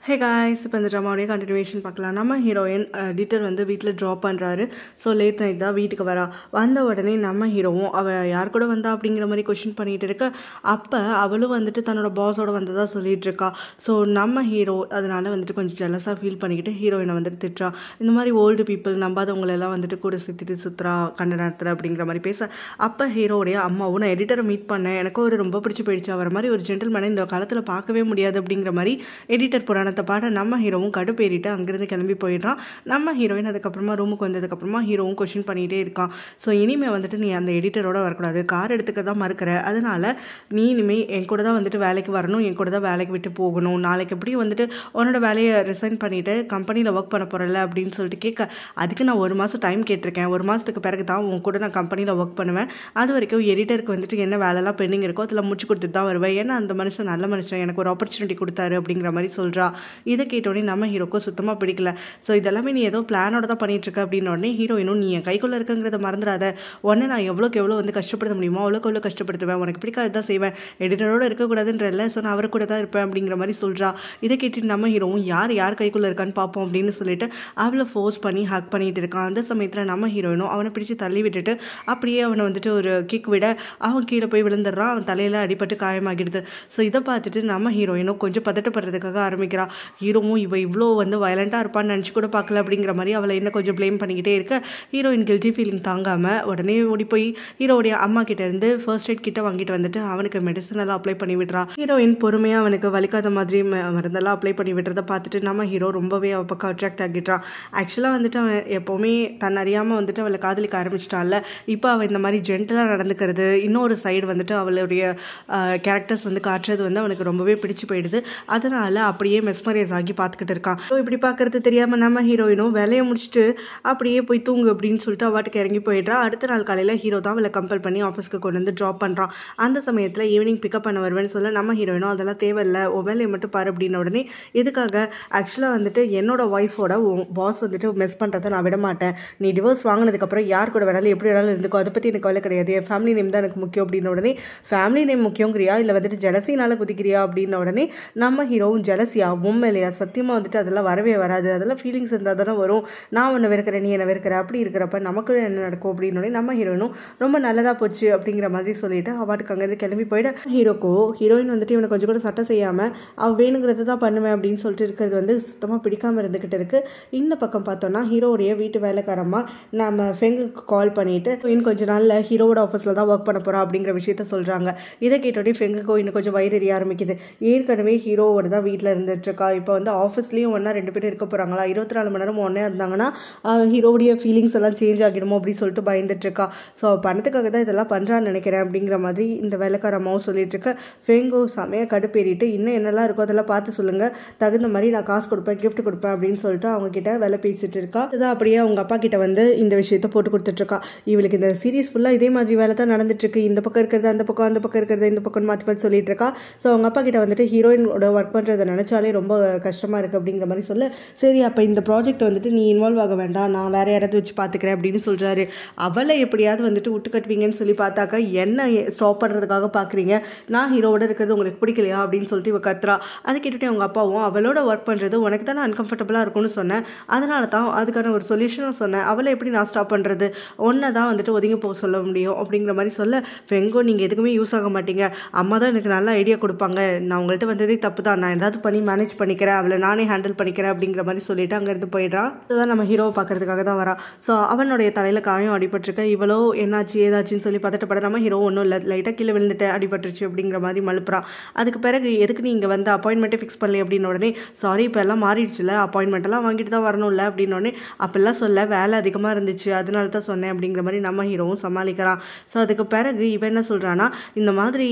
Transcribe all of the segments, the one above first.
Hey guys, இப்போ இந்த ட்ராமாவுடைய continuation பார்க்கலாம். நம்ம ஹீரோயின் எடிட்டர் வந்து வீட்டில் ட்ராப் பண்ணுறாரு. ஸோ லேட் நைட் தான் வீட்டுக்கு வரா. வந்த உடனே நம்ம ஹீரோவும் அவள் யார் கூட வந்தா அப்படிங்கிற மாதிரி கொஷின் பண்ணிகிட்டு இருக்க. அப்போ அவளும் வந்துட்டு தன்னோட பாஸோட வந்ததாக சொல்லிட்டு இருக்கா. ஸோ நம்ம ஹீரோ அதனால வந்துட்டு கொஞ்சம் ஜெலஸாக ஃபீல் பண்ணிக்கிட்டு ஹீரோயினை வந்துட்டு திட்டுறா. இந்த மாதிரி ஓல்டு பீப்புள் நம்பாதவங்களெல்லாம் வந்துட்டு கூட சுற்றுறா கண்ட நேரத்தில் அப்படிங்கிற மாதிரி பேச, அப்போ ஹீரோடைய அம்மாவும் நான் எடிட்டரை மீட் பண்ணேன், எனக்கும் ஒரு ரொம்ப பிடிச்சி போயிடுச்சு, அவரை மாதிரி ஒரு ஜென்டில்மேனை இந்த காலத்தில் பார்க்கவே முடியாது அப்படிங்கிற மாதிரி எடிட்டர் புராணத்தை பாட நம்ம ஹீரோவும் கடுப்பேறிட்டு அங்கிருந்து கிளம்பி போயிடுறான். நம்ம ஹீரோயின் அதுக்கப்புறமா ரூமுக்கு வந்ததுக்கப்புறமா ஹீரோவும் கொஷின் பண்ணிகிட்டே இருக்கான். ஸோ இனிமேல் வந்துட்டு நீ அந்த எடிட்டரோட வரக்கூடாது, கார் எடுத்துக்க தான் மறுக்கிற, அதனால் நீ இனிமேல் என் கூட தான் வந்துட்டு வேலைக்கு வரணும், என் கூட தான் வேலைக்கு விட்டு போகணும், நாளைக்கு எப்படி வந்துட்டு உன்னோட வேலையை ரிசைன் பண்ணிவிட்டு கம்பெனியில் ஒர்க் பண்ண போகிறல அப்படின்னு சொல்லிட்டு கேட்க, அதுக்கு நான் 1 மாதம் டைம் கேட்டிருக்கேன், 1 மாதத்துக்கு பிறகு தான் உன் கூட நான் கம்பெனியில் ஒர்க் பண்ணுவேன், அது வரைக்கும் எடிட்டருக்கு வந்துட்டு என்ன வேலைலாம் பெண்டிங் இருக்கோ அதில் முடிச்சு கொடுத்துட்டு தான் வருவேன், ஏன்னா அந்த மனுஷன் நல்ல மனுஷன், எனக்கு ஒரு ஆப்பர்ச்சுனிட்டி கொடுத்தாரு அப்படிங்கிற மாதிரி சொல்கிறா. இதை கேட்டோடனே நம்ம ஹீரோக்கும் சுத்தமாக பிடிக்கல. ஸோ இதெல்லாமே நீ ஏதோ பிளானோட தான் பண்ணிகிட்ருக்க அப்படின்னோடனே ஹீரோயினும் நீ என் கைக்குள்ளே இருக்குங்கிறத மறந்துடாத, உடனே நான் எவ்வளோக்கு எவ்வளோ வந்து கஷ்டப்படுத்த முடியுமோ அவ்வளோக்கு எவ்வளோ கஷ்டப்படுத்துவேன், உனக்கு பிடிக்காது தான் செய்வேன், எடிட்டரோடு இருக்கக்கூடாதுன்றல, ஸோ நான் அவரை கூட தான் இருப்பேன் அப்படிங்கிற மாதிரி சொல்கிறா. இதை கேட்டுட்டு நம்ம ஹீரோவும் யார் கைக்குள்ளே இருக்கான்னு பார்ப்போம் அப்படின்னு சொல்லிட்டு அவளை ஃபோர்ஸ் பண்ணி ஹக் பண்ணிகிட்டு இருக்கான். அந்த சமயத்தில் நம்ம ஹீரோயினும் அவனை பிடிச்சி தள்ளி விட்டுட்டு அப்படியே அவனை வந்துட்டு ஒரு கிக் விட அவன் கீழே போய் விழுந்துடுறான். அவன் தலையில் அடிபட்டு காயமாகிடுது. ஸோ இதை பார்த்துட்டு நம்ம ஹீரோயினும் கொஞ்சம் பதட்டப்படுறதுக்காக ஆரம்பிக்கிறா. ஹீரோவும் இவ இவ்வளோ வந்து வயலண்ட்டாக இருப்பான்னு நினச்சி கூட பார்க்கல அப்படிங்கிற மாதிரி அவளை இன்னும் கொஞ்சம் ப்ளேம் பண்ணிக்கிட்டே இருக்க, ஹீரோயின் கில்ட்டி ஃபீலிங் தாங்காமல் உடனே ஓடி போய் ஹீரோடைய அம்மா கிட்ட இருந்து ஃபர்ஸ்ட் எய்ட் கிட்ட வாங்கிட்டு வந்துட்டு அவனுக்கு மெடிசன் எல்லாம் அப்ளை பண்ணி விடுறா. ஹீரோயின் பொறுமையாக அவனுக்கு வலிக்காத மாதிரி மருந்தெல்லாம் அப்ளை பண்ணி விடுறதை பார்த்துட்டு நம்ம ஹீரோ ரொம்பவே அவள் பக்கம் அட்ராக்ட் ஆகிட்டான். ஆக்சுவலாக வந்துட்டு அவன் எப்போவுமே தன் அறியாமல் வந்துட்டு அவளை காதலிக்க ஆரம்பிச்சிட்டான்ல, இப்போ அவள் இந்த மாதிரி ஜென்டலாக நடந்துக்கிறது, இன்னொரு சைடு வந்துட்டு அவளுடைய கேரக்டர்ஸ் வந்து காட்டுறது வந்து அவனுக்கு ரொம்பவே பிடிச்சி போயிடுது. அதனால் அப்படியே மெஸ்மரைஸ் ஆகி பார்த்துக்கிட்டு இருக்கான். ஸோ இப்படி பார்க்கறது தெரியாமல் நம்ம ஹீரோயினும் வேலையை முடிச்சுட்டு அப்படியே போய் தூங்கு அப்படின்னு சொல்லிட்டு அவாட்டுக்கு இறங்கி போயிடுறா. அடுத்த நாள் காலையில் ஹீரோ தான் அவளை கம்பல் பண்ணி ஆஃபீஸ்க்கு கொண்டு வந்து ட்ராப் பண்ணுறான். அந்த சமயத்தில் ஈவினிங் பிக்கப் பண்ண வருவேன்னு சொல்ல நம்ம ஹீரோயினும் அதெல்லாம் தேவையில்லை, உன் வேலையை மட்டும் பாரு அப்படின்ன உடனே, எதுக்காக, ஆக்சுவலாக வந்துட்டு என்னோட ஒய்ஃபோட பாஸ் வந்துட்டு மிஸ் பண்ணுறதை நான் விட மாட்டேன், நீ டிவோர்ஸ் வாங்கினதுக்கப்புறம் யார் கூட வேணாலும் எப்படி வேணாலும் இருந்துக்கோ, அதை பற்றி எனக்கு கவலை கிடையாது, என் ஃபேமிலி நேம் தான் எனக்கு முக்கியம் அப்படின்ன உடனே, ஃபேமிலி நேம் முக்கியங்கிறியா இல்லை வந்துட்டு ஜெலசினால குதிக்கிறியா அப்படின்ன உடனே நம்ம ஹீரோவும் ஜெலசியா உண்மையிலையா சத்தியமாக வந்துட்டு அதெல்லாம் வரவே வராது, அதெல்லாம் ஃபீலிங்ஸ் இருந்தால் தானே வரும், நான் உன்னை வெறுக்கிறேன் நீ என்ன வெறுக்கிற, அப்படி இருக்கிறப்ப நமக்கு என்ன நடக்கும் அப்படின்னோடனே நம்ம ஹீரோயினும் ரொம்ப நல்லதாக போச்சு அப்படிங்கிற மாதிரி சொல்லிட்டு அவாட்டுக்கு அங்கேருந்து கிளம்பி போயிட, ஹீரோக்கோ ஹீரோயின் வந்துட்டு இவனை கொஞ்சம் கூட சட்டை செய்யாமல் அவள் வேணுங்கிறது தான் பண்ணுவேன் அப்படின்னு சொல்லிட்டு இருக்கிறது வந்து சுத்தமாக பிடிக்காமல் இருந்துக்கிட்டு இருக்கு. இந்த பக்கம் பார்த்தோன்னா ஹீரோடைய வீட்டு வேலைக்காரமாக நம்ம ஃபெங்குக்கு கால் பண்ணிட்டு இன்னும் கொஞ்சம் நாளில் ஹீரோவோட ஆஃபீஸில் தான் ஒர்க் பண்ண போகிறா அப்படிங்கிற விஷயத்த சொல்கிறாங்க. இதை கேட்டோடனே ஃபெங்குக்கோ இன்னும் கொஞ்சம் வயிறு எரிய ஆரம்பிக்குது. ஏற்கனவே ஹீரோவோட தான் வீட்டில் இருந்துட்டுருக்கா, இப்போ வந்து ஆஃபீஸ்லேயும் ஒன்றா 2 பேரும் இருக்க போகிறாங்களா, 24 மணி நேரம் ஒன்றே இருந்தாங்கன்னா ஹீரோவுடைய ஃபீலிங்ஸ் எல்லாம் சேஞ்ச் ஆகிடுமோ அப்படின்னு சொல்லிட்டு பயந்துட்டுருக்கா. ஸோ பணத்துக்காக தான் இதெல்லாம் பண்ணுறான்னு நினைக்கிறேன் அப்படிங்கிற மாதிரி இந்த வேலைக்கார அம்மாவும் சொல்லிட்டு இருக்க. ஃபெங்கோ செமையாக கடுப்பேறிட்டு இன்னும் என்னெல்லாம் இருக்கோ அதெல்லாம் பார்த்து சொல்லுங்கள், தகுந்த மாதிரி நான் காசு கொடுப்பேன், கிஃப்ட் கொடுப்பேன் அப்படின்னு சொல்லிட்டு அவங்க கிட்ட வேலை பேசிட்டு இருக்கா. இதுதான் அப்படியே அவங்க அப்பா கிட்ட வந்து இந்த விஷயத்த போட்டு கொடுத்துட்ருக்கா. இவளுக்கு இந்த சீரீஸ் ஃபுல்லாக இதே மாதிரி வேலை தான் நடந்துட்டுருக்கு, இந்த பக்கம் இருக்கிறது அந்த பக்கம், அந்த பக்கம் இருக்கிறது இந்த பக்கம் மாற்றி பார்த்து சொல்லிட்டு இருக்கா. ஸோ அவங்க அப்பா கிட்ட வந்துட்டு ஹீரோயினோட ஒர்க் பண்ணுறதை நினச்சாலே ரொம்ப கஷ்டமாக இருக்குது அப்படிங்கிற மாதிரி சொல்ல, சரி அப்போ இந்த ப்ராஜெக்ட் வந்துட்டு நீ இன்வால்வ் ஆக வேண்டாம், நான் வேறு யாராவது வச்சு பார்த்துக்கிறேன் அப்படின்னு சொல்கிறாரு. அவளை எப்படியாவது வந்துட்டு விட்டு கட்டுவீங்கன்னு சொல்லி பார்த்தாக்கா என்ன ஸ்டாப் பண்ணுறதுக்காக பார்க்குறீங்க, நான் ஹீரோவோட இருக்கிறது உங்களுக்கு பிடிக்கலையா அப்படின்னு சொல்லிட்டு இவ கத்துறா. அதை கேட்டுட்டு அவங்க அப்பாவும் அவளோட ஒர்க் பண்ணுறது உனக்கு தானே அன்கம்ஃபர்டபுளாக இருக்கும்னு சொன்னேன், அதனால தான் அதுக்கான ஒரு சொல்யூஷனும் சொன்னேன், அவளை எப்படி நான் ஸ்டாப் பண்ணுறது, ஒன்றை தான் வந்துட்டு ஒதுங்கி போக சொல்ல முடியும் அப்படிங்கிற மாதிரி சொல்ல, ஃபெங்கோ நீங்கள் எதுக்குமே யூஸ் ஆக மாட்டீங்க, அம்மா தான் எனக்கு நல்ல ஐடியா கொடுப்பாங்க, நான் உங்கள்கிட்ட வந்ததே தப்பு தான், நான் ஏதாவது பண்ணி மேனேஜ் பண்ணிக்கிறேன், அவளை நானே ஹேண்டில் பண்ணிக்கிறேன் அப்படிங்கிற மாதிரி சொல்லிட்டு அங்கேருந்து போயிடுறான். இதுதான் நம்ம ஹீரோவை பார்க்கறதுக்காக தான் வரா. ஸோ அவனுடைய தலையில் காயம் அடிபட்டிருக்க, இவ்வளோ என்னாச்சு ஏதாச்சுன்னு சொல்லி பதட்டப்பட, நம்ம ஹீரோ ஒன்றும் இல்லை லைட்டாக கீழே விழுந்துட்டு அடிபட்டுருச்சு அப்படிங்கிற மாதிரி மழுப்புறான். அதுக்கு பிறகு எதுக்கு நீ இங்கே வந்து அப்பாயின்மெண்ட்டே ஃபிக்ஸ் பண்ணல அப்படின்னு உடனே, சாரி இப்போ எல்லாம் மாறிடுச்சுல, அப்பாயின்மெண்ட்டெல்லாம் வாங்கிட்டு தான் வரணும்ல அப்படின்னோடனே, அப்படிலாம் சொல்ல வேலை அதிகமாக இருந்துச்சு அதனால தான் சொன்னேன் அப்படிங்கிற மாதிரி நம்ம ஹீரோவும் சமாளிக்கிறான். ஸோ அதுக்கு பிறகு இவன் என்ன சொல்கிறான்னா, இந்த மாதிரி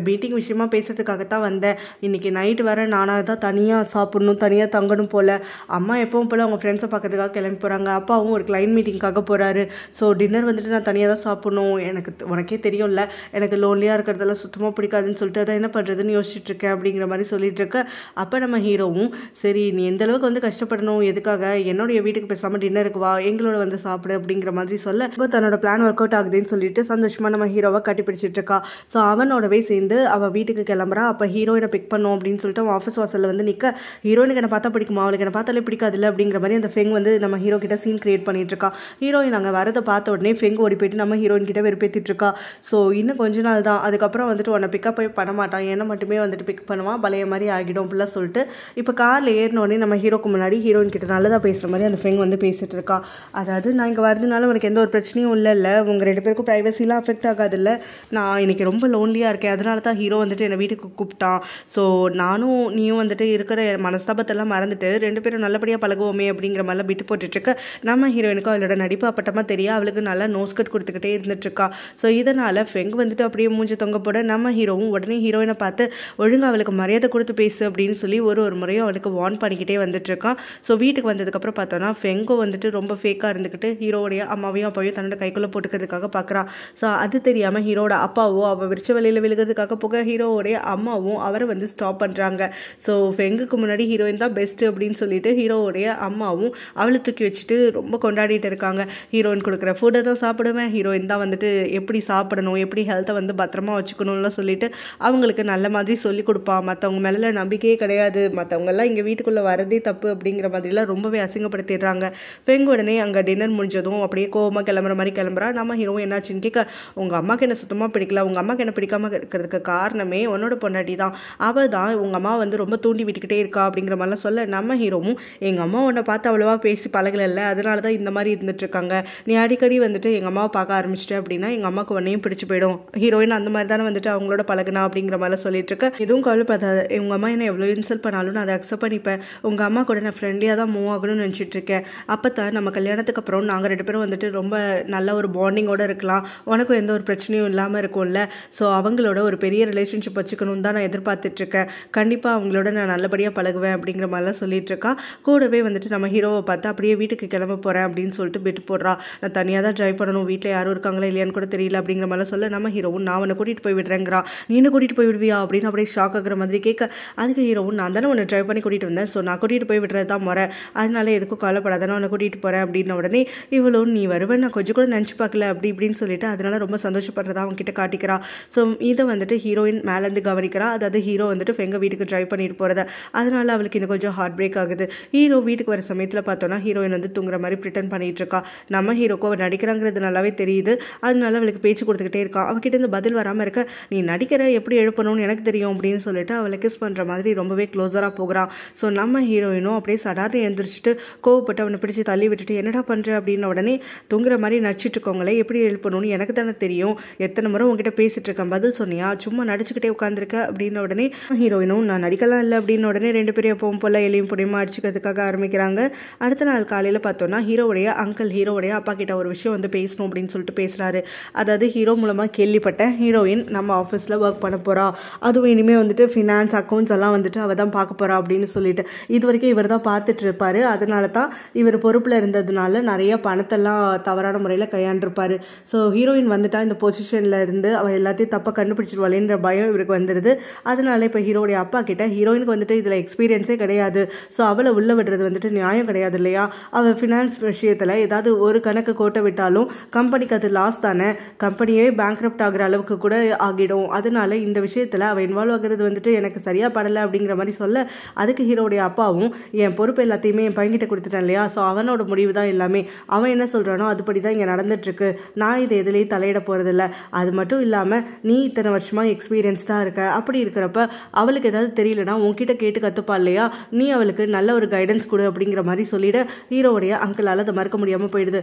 மீட்டிங் விஷயமா பேசுறதுக்காகத்தான் வந்தேன், இன்றைக்கி நைட்டு வர நானாக தான் தனியாக சாப்பிடணும் தனியாக தங்கணும் போல், அம்மா எப்பவும் போல் அவங்க ஃப்ரெண்ட்ஸை பார்க்கறதுக்காக கிளம்பி போகிறாங்க, அப்பாவும் ஒரு கிளைண்ட் மீட்டிங்காக போகிறாரு, ஸோ டின்னர் வந்துட்டு நான் தனியாக தான் சாப்பிடணும், எனக்கு உனக்கே தெரியும்ல எனக்கு லோன்லியாக இருக்கிறதெல்லாம் சுத்தமாக பிடிக்காதுன்னு சொல்லிட்டு அதை என்ன பண்ணுறதுன்னு யோசிச்சுட்டு இருக்கேன் அப்படிங்கிற மாதிரி சொல்லிட்டு இருக்க. அப்போ நம்ம ஹீரோவும் சரி நீ எந்த அளவுக்கு வந்து கஷ்டப்படணும், எதுக்காக என்னுடைய வீட்டுக்கு பேசாமல் டின்னருக்கு வா, எங்களோட வந்து சாப்பிடு அப்படிங்கிற மாதிரி சொல்ல, இப்போ தன்னோட பிளான் ஒர்க் அவுட் ஆகுதுன்னு சொல்லிட்டு சந்தோஷமாக நம்ம ஹீரோவை கட்டி பிடிச்சிட்டு இருக்கா. ஸோ அவனோடவே சேர்ந்து அவள் வீட்டுக்கு கிளம்புறா. அப்போ ஹீரோயினை பிக் பண்ணோம் அப்படின்னு சொல்லிட்டு அவன் ஆஃபீஸ் வாசலில் வந்து நிற்க. இருக்க ஹீரோயினுக்கு என்ன பார்த்தா பிடிக்குமா, அவளுக்கு என்ன பார்த்தாலே பிடிக்காதுல்ல அப்படிங்கிற மாதிரி அந்த ஃபெங் வந்து நம்ம ஹீரோ கிட்ட சீன் கிரியேட் பண்ணிட்டு இருக்கா. ஹீரோயின் அங்கே வரதை பார்த்த உடனே ஃபெங் ஓடி போயிட்டு நம்ம ஹீரோயின் கிட்ட வெறுப்பேற்றிட்டு இருக்கா. ஸோ இன்னும் கொஞ்ச நாள் தான், அதுக்கப்புறம் வந்துட்டு உன்னை பிக்கப் போய் பண்ண மாட்டான், என்ன மட்டுமே வந்துட்டு பிக் பண்ணுவான், பழைய மாதிரி ஆகிடும் அப்படிலாம் சொல்லிட்டு இப்போ காரில் ஏறினோடனே நம்ம ஹீரோக்கு முன்னாடி ஹீரோயின் கிட்ட நல்லதாக பேசுகிற மாதிரி அந்த ஃபெங் வந்து பேசிட்டு இருக்கா. அதாவது நான் இங்கே வரதுனால உனக்கு எந்த ஒரு பிரச்சனையும் இல்லை, உங்கள் 2 பேருக்கும் ப்ரைவசிலாம் அஃபெக்ட் ஆகாது இல்லை, நான் இன்னைக்கு ரொம்ப லோன்லியாக இருக்கேன், அதனால தான் ஹீரோ வந்துட்டு என்னை வீட்டுக்கு கூப்பிட்டான். ஸோ நானும் நீயும் வந்துட்டு இருக்கிற மனஸ்தாபத்தெல்லாம் மறந்துட்டு 2 பேரும் நல்லபடியாக பழகுவோமே அப்படிங்கிற மாதிரிலாம் விட்டு போட்டுட்ருக்க. நம்ம ஹீரோயினுக்கு அவளோட நடிப்பு அப்பட்டமாக தெரியும், அவளுக்கு நல்லா நோஸ் கட் கொடுத்துக்கிட்டே இருந்துட்டுருக்கா. ஸோ இதனால் ஃபெங் வந்துட்டு அப்படியே மூஞ்சி தொங்க போட நம்ம ஹீரோவும் உடனே ஹீரோயினை பார்த்து ஒழுங்காக அவளுக்கு மரியாதை கொடுத்து பேசு அப்படின்னு சொல்லி ஒரு முறையும் அவளுக்கு வார்ன் பண்ணிக்கிட்டே வந்துட்டுருக்கான். ஸோ வீட்டுக்கு வந்ததுக்கப்புறம் பார்த்தோன்னா ஃபெங்கோ வந்துட்டு ரொம்ப ஃபேக்காக இருந்துக்கிட்டு ஹீரோடைய அம்மாவையும் அப்பாவையும் தன்னோட கைக்குள்ளே போட்டுக்கிறதுக்காக பார்க்குறான். ஸோ அது தெரியாமல் ஹீரோட அப்பாவோ அவள் விரிச்ச வழியில் விழுகிறதுக்காக போக ஹீரோவோடைய அம்மாவும் அவரை வந்து ஸ்டாப் பண்ணுறாங்க. ஸோ ஃபெங்குக்கு முன்னாடி ஹீரோயின் தான் பெஸ்ட்டு அப்படின்னு சொல்லிட்டு ஹீரோவோடைய அம்மாவும் அவளை தூக்கி வச்சுட்டு ரொம்ப கொண்டாடிட்டு இருக்காங்க. ஹீரோயின் கொடுக்குற ஃபுட்டை தான் சாப்பிடுவேன், ஹீரோயின் தான் வந்துட்டு எப்படி சாப்பிடணும், எப்படி ஹெல்த்தை வந்து பத்திரமா வச்சுக்கணும்லாம் சொல்லிட்டு அவங்களுக்கு நல்ல மாதிரி சொல்லி கொடுப்பான். மற்றவங்க மேலே நம்பிக்கையே கிடையாது, மற்றவங்கெல்லாம் இங்கே வீட்டுக்குள்ளே வரதே தப்பு அப்படிங்கிற மாதிரிலாம் ரொம்பவே அசிங்கப்படுத்திடுறாங்க. ஃபெங் உடனே அங்கே டின்னர் முடிஞ்சதும் அப்படியே கோவமாக கிளம்புற மாதிரி கிளம்புறா. நம்ம ஹீரோ என்னாச்சுன்னு கேட்க, உங்கள் அம்மாவுக்கு என்ன சுத்தமாக பிடிக்கல, உங்கள் அம்மாவுக்கு என்ன பிடிக்காமல் இருக்கிறதுக்கு காரணமே உன்னோட பொண்டாட்டி தான், அவள் தான் உங்கள் அம்மா வந்து ரொம்ப தூண்டி விட்டுக்கிட்டே இருக்கா அப்படிங்கிற மாதிரிலாம் சொல்ல நம்ம ஹீரோவும் எங்கள் அம்மா உன்னை பார்த்து அவ்வளோவா பேசி பழகலை, அதனால தான் இந்த மாதிரி இருந்துட்டு இருக்காங்க, நீ அடிக்கடி வந்துட்டு எங்கள் அம்மாவை பார்க்க ஆரம்பிச்சிட்டேன் அப்படின்னா எங்கள் அம்மாவுக்கு உன்னையும் பிடிச்சி போயிடும், ஹீரோயின் அந்த மாதிரி தானே வந்துட்டு அவங்களோட பழகுனா அப்படிங்கிற மாதிரிலாம் சொல்லிட்டு இருக்க. எதுவும் கவலைப்படாத, உங்கள் அம்மா என்ன எவ்வளோ இன்சல்ட் பண்ணாலும் நான் அதை அக்செப்ட் பண்ணிப்பேன், உங்கள் அம்மா கூட நான் ஃப்ரெண்ட்லியாக தான் மூவ் ஆகணும்னு நினச்சிட்டு இருக்கேன், அப்போ தான் நம்ம கல்யாணத்துக்கு அப்புறம் நாங்கள் 2 பேரும் வந்துட்டு ரொம்ப நல்ல ஒரு பாண்டிங்கோடு இருக்கலாம், உனக்கும் எந்த ஒரு பிரச்சனையும் இல்லாமல் இருக்கும்ல, ஸோ அவங்களோட ஒரு பெரிய ரிலேஷன்ஷிப் வச்சுக்கணும்னு தான் நான் எதிர்பார்த்துட்ருக்கேன், கண்டிப்பாக அவங்களோட நான் நல்லபடியாக பழகுவேன் அப்படிங்கிற மாதிரிலாம் சொல்லிட்டு இருக்கா. கூடவே வந்துட்டு நம்ம ஹீரோவை பார்த்து அப்படியே வீட்டுக்கு கிளம்ப போகிறேன் அப்படின்னு சொல்லிட்டு பெட்டு போடுறா. நான் தனியாக தான் ட்ரைவ் பண்ணணும், வீட்டில் யாரும் இருக்காங்களா இல்லையான்னு கூட தெரியல அப்படிங்கிற மாதிரிலாம் சொல்ல நம்ம ஹீரோவும் நான் உன்னை கூட்டிகிட்டு போய் விடுறேங்கிறான். நீ என்ன கூட்டிகிட்டு போய் விடுவியா அப்படின்னு அப்படியே ஷாக் ஆகிற மாதிரி கேட்க, அதுக்கு ஹீரோவும் நான் தானே உன்னை ட்ரைவ் பண்ணி கூட்டிகிட்டு வந்தேன், ஸோ நான் கூட்டிகிட்டு போய் விடுறது தான் முறை, அதனால எதுக்கும் கவலைப்படாதானே உன்னை கூட்டிகிட்டு போகிறேன் அப்படின்ன உடனே இவ்வளோ நீ வருவேன் நான் கொஞ்சம் கூட நினச்சி பார்க்கல அப்படி இப்படின்னு சொல்லிட்டு அதனால ரொம்ப சந்தோஷப்படுறதா அவங்க கிட்ட காட்டிக்கிறா. ஸோ இதை வந்துட்டு ஹீரோயின் மேலேருந்து கவனிக்கிறா. அதாவது ஹீரோ வந்துட்டு ஃபெங்க வீட்டுக்கு ட்ரைவ் பண்ணிட்டு போகிறத, அதனால அவளுக்கு இன்னும் கொஞ்சம் ஹார்ட் பிரேக் ஆகுது. ஹீரோ வீட்டுக்கு வர சமயத்தில் பார்த்தோன்னா ஹீரோயின் வந்து தூங்குற மாதிரி ப்ரிட்டன் பண்ணிட்டு இருக்கா. நம்ம ஹீரோக்கு அவள் நடிக்கிறாங்கிறது நல்லாவே தெரியுது, அதனால அவளுக்கு பேச்சு கொடுத்துக்கிட்டே இருக்கா. அவகிட்ட இருந்து பதில் வராமல் இருக்க, நீ நடிக்கிற எப்படி எழுப்பணும்னு எனக்கு தெரியும் அப்படின்னு சொல்லிட்டு அவளை கிஸ் பண்ணுற மாதிரி ரொம்பவே க்ளோஸராக போகிறான். ஸோ நம்ம ஹீரோயினும் அப்படியே சடார்னு எழுந்திரிச்சிட்டு கோவப்பட்டு அவனை பிடிச்சி தள்ளி விட்டுட்டு என்னடா பண்ணுற அப்படின்ன உடனே தூங்குற மாதிரி நடிச்சிட்டு இருக்கவங்களே எப்படி எழுப்பணும்னு எனக்கு தானே தெரியும், எத்தனை முறை உங்ககிட்ட பேசிட்டு இருக்கேன், பதில் சொன்னியா, சும்மா நடிச்சுக்கிட்டே உட்காந்துருக்க அப்படின்ன உடனே ஹீரோயினும் நான் நடிக்கலாம் இல்லை அப்படின்ன உடனே 2 பேரும் எப்பவும் போல எலியும் புடியுமா அடிச்சுக்கிறதுக்காக ஆரம்பிக்கிறாங்க. அடுத்த நாள் காலையில் பார்த்தோன்னா ஹீரோவுடைய அங்கிள் ஹீரோவுடைய அப்பா கிட்ட ஒரு விஷயம் வந்து பேசணும் அப்படின்னு சொல்லிட்டு பேசுகிறாரு. அதாவது ஹீரோ மூலமாக கேள்விப்பட்டேன் ஹீரோயின் நம்ம ஆஃபீஸில் ஒர்க் பண்ண போகிறா, அதுவும் இனிமேல் வந்துட்டு ஃபினான்ஸ் அக்கௌண்ட்ஸ் எல்லாம் வந்துட்டு அவள் தான் பார்க்க போகிறா அப்படின்னு சொல்லிட்டு இது வரைக்கும் இவர் தான் பார்த்துட்டு இருப்பார், அதனால தான் இவர் பொறுப்பில் இருந்ததுனால நிறைய பணத்தெல்லாம் தவறான முறையில் கையாண்டிருப்பார். ஸோ ஹீரோயின் வந்துட்டா இந்த பொசிஷனில் இருந்து அவள் எல்லாத்தையும் தப்பாக கண்டுபிடிச்சிருவாளேன்ற பயம் இவருக்கு வந்துடுது. அதனால இப்போ ஹீரோடைய அப்பா கிட்ட ஹீரோயினுக்கு வந்துட்டு இதில் எக்ஸ்பீரியன்ஸே கிடையாது, ஸோ அவளை உள்ள விடுறது வந்துட்டு நியாயம் கிடையாது இல்லையா, அவள் ஃபினான்ஸ் விஷயத்தில் ஏதாவது ஒரு கணக்கு கோட்டை விட்டாலும் கம்பெனிக்கு அது லாஸ் தானே, கம்பெனியே பேங்க்ரப்ட் ஆகிற அளவுக்கு கூட ஆகிடும், அதனால இந்த விஷயத்தில் அவள் இன்வால்வ் ஆகிறது வந்துட்டு எனக்கு சரியாக படலை அப்படிங்கிற மாதிரி சொல்ல, அதுக்கு ஹீரோடைய அப்பாவும் என் பொறுப்பு எல்லாத்தையுமே என் பையன்கிட்ட கொடுத்துட்டேன் இல்லையா, ஸோ அவனோட முடிவு தான் எல்லாமே, அவன் என்ன சொல்கிறானோ அதுபடி தான் இங்கே நடந்துட்டுருக்கு, நான் இது எதுலேயும் தலையிட போகிறதில்ல, அது மட்டும் இல்லாமல் நீ இத்தனை வருஷமாக எக்ஸ்பீரியன்ஸ்டாக இருக்க, அப்படி இருக்கிறப்ப அவளுக்கு ஏதாவது தெரியலனா உன்கிட்ட கேட்டு கற்றுப்பா இல்லையா, நீ அவளுக்கு நல்ல ஒரு கைடன்ஸ் கொடு அப்படிங்கிற மாதிரி சொல்லிட ஹீரோவுடைய அங்கிளால் அதை மறக்க முடியாமல் போயிடுது.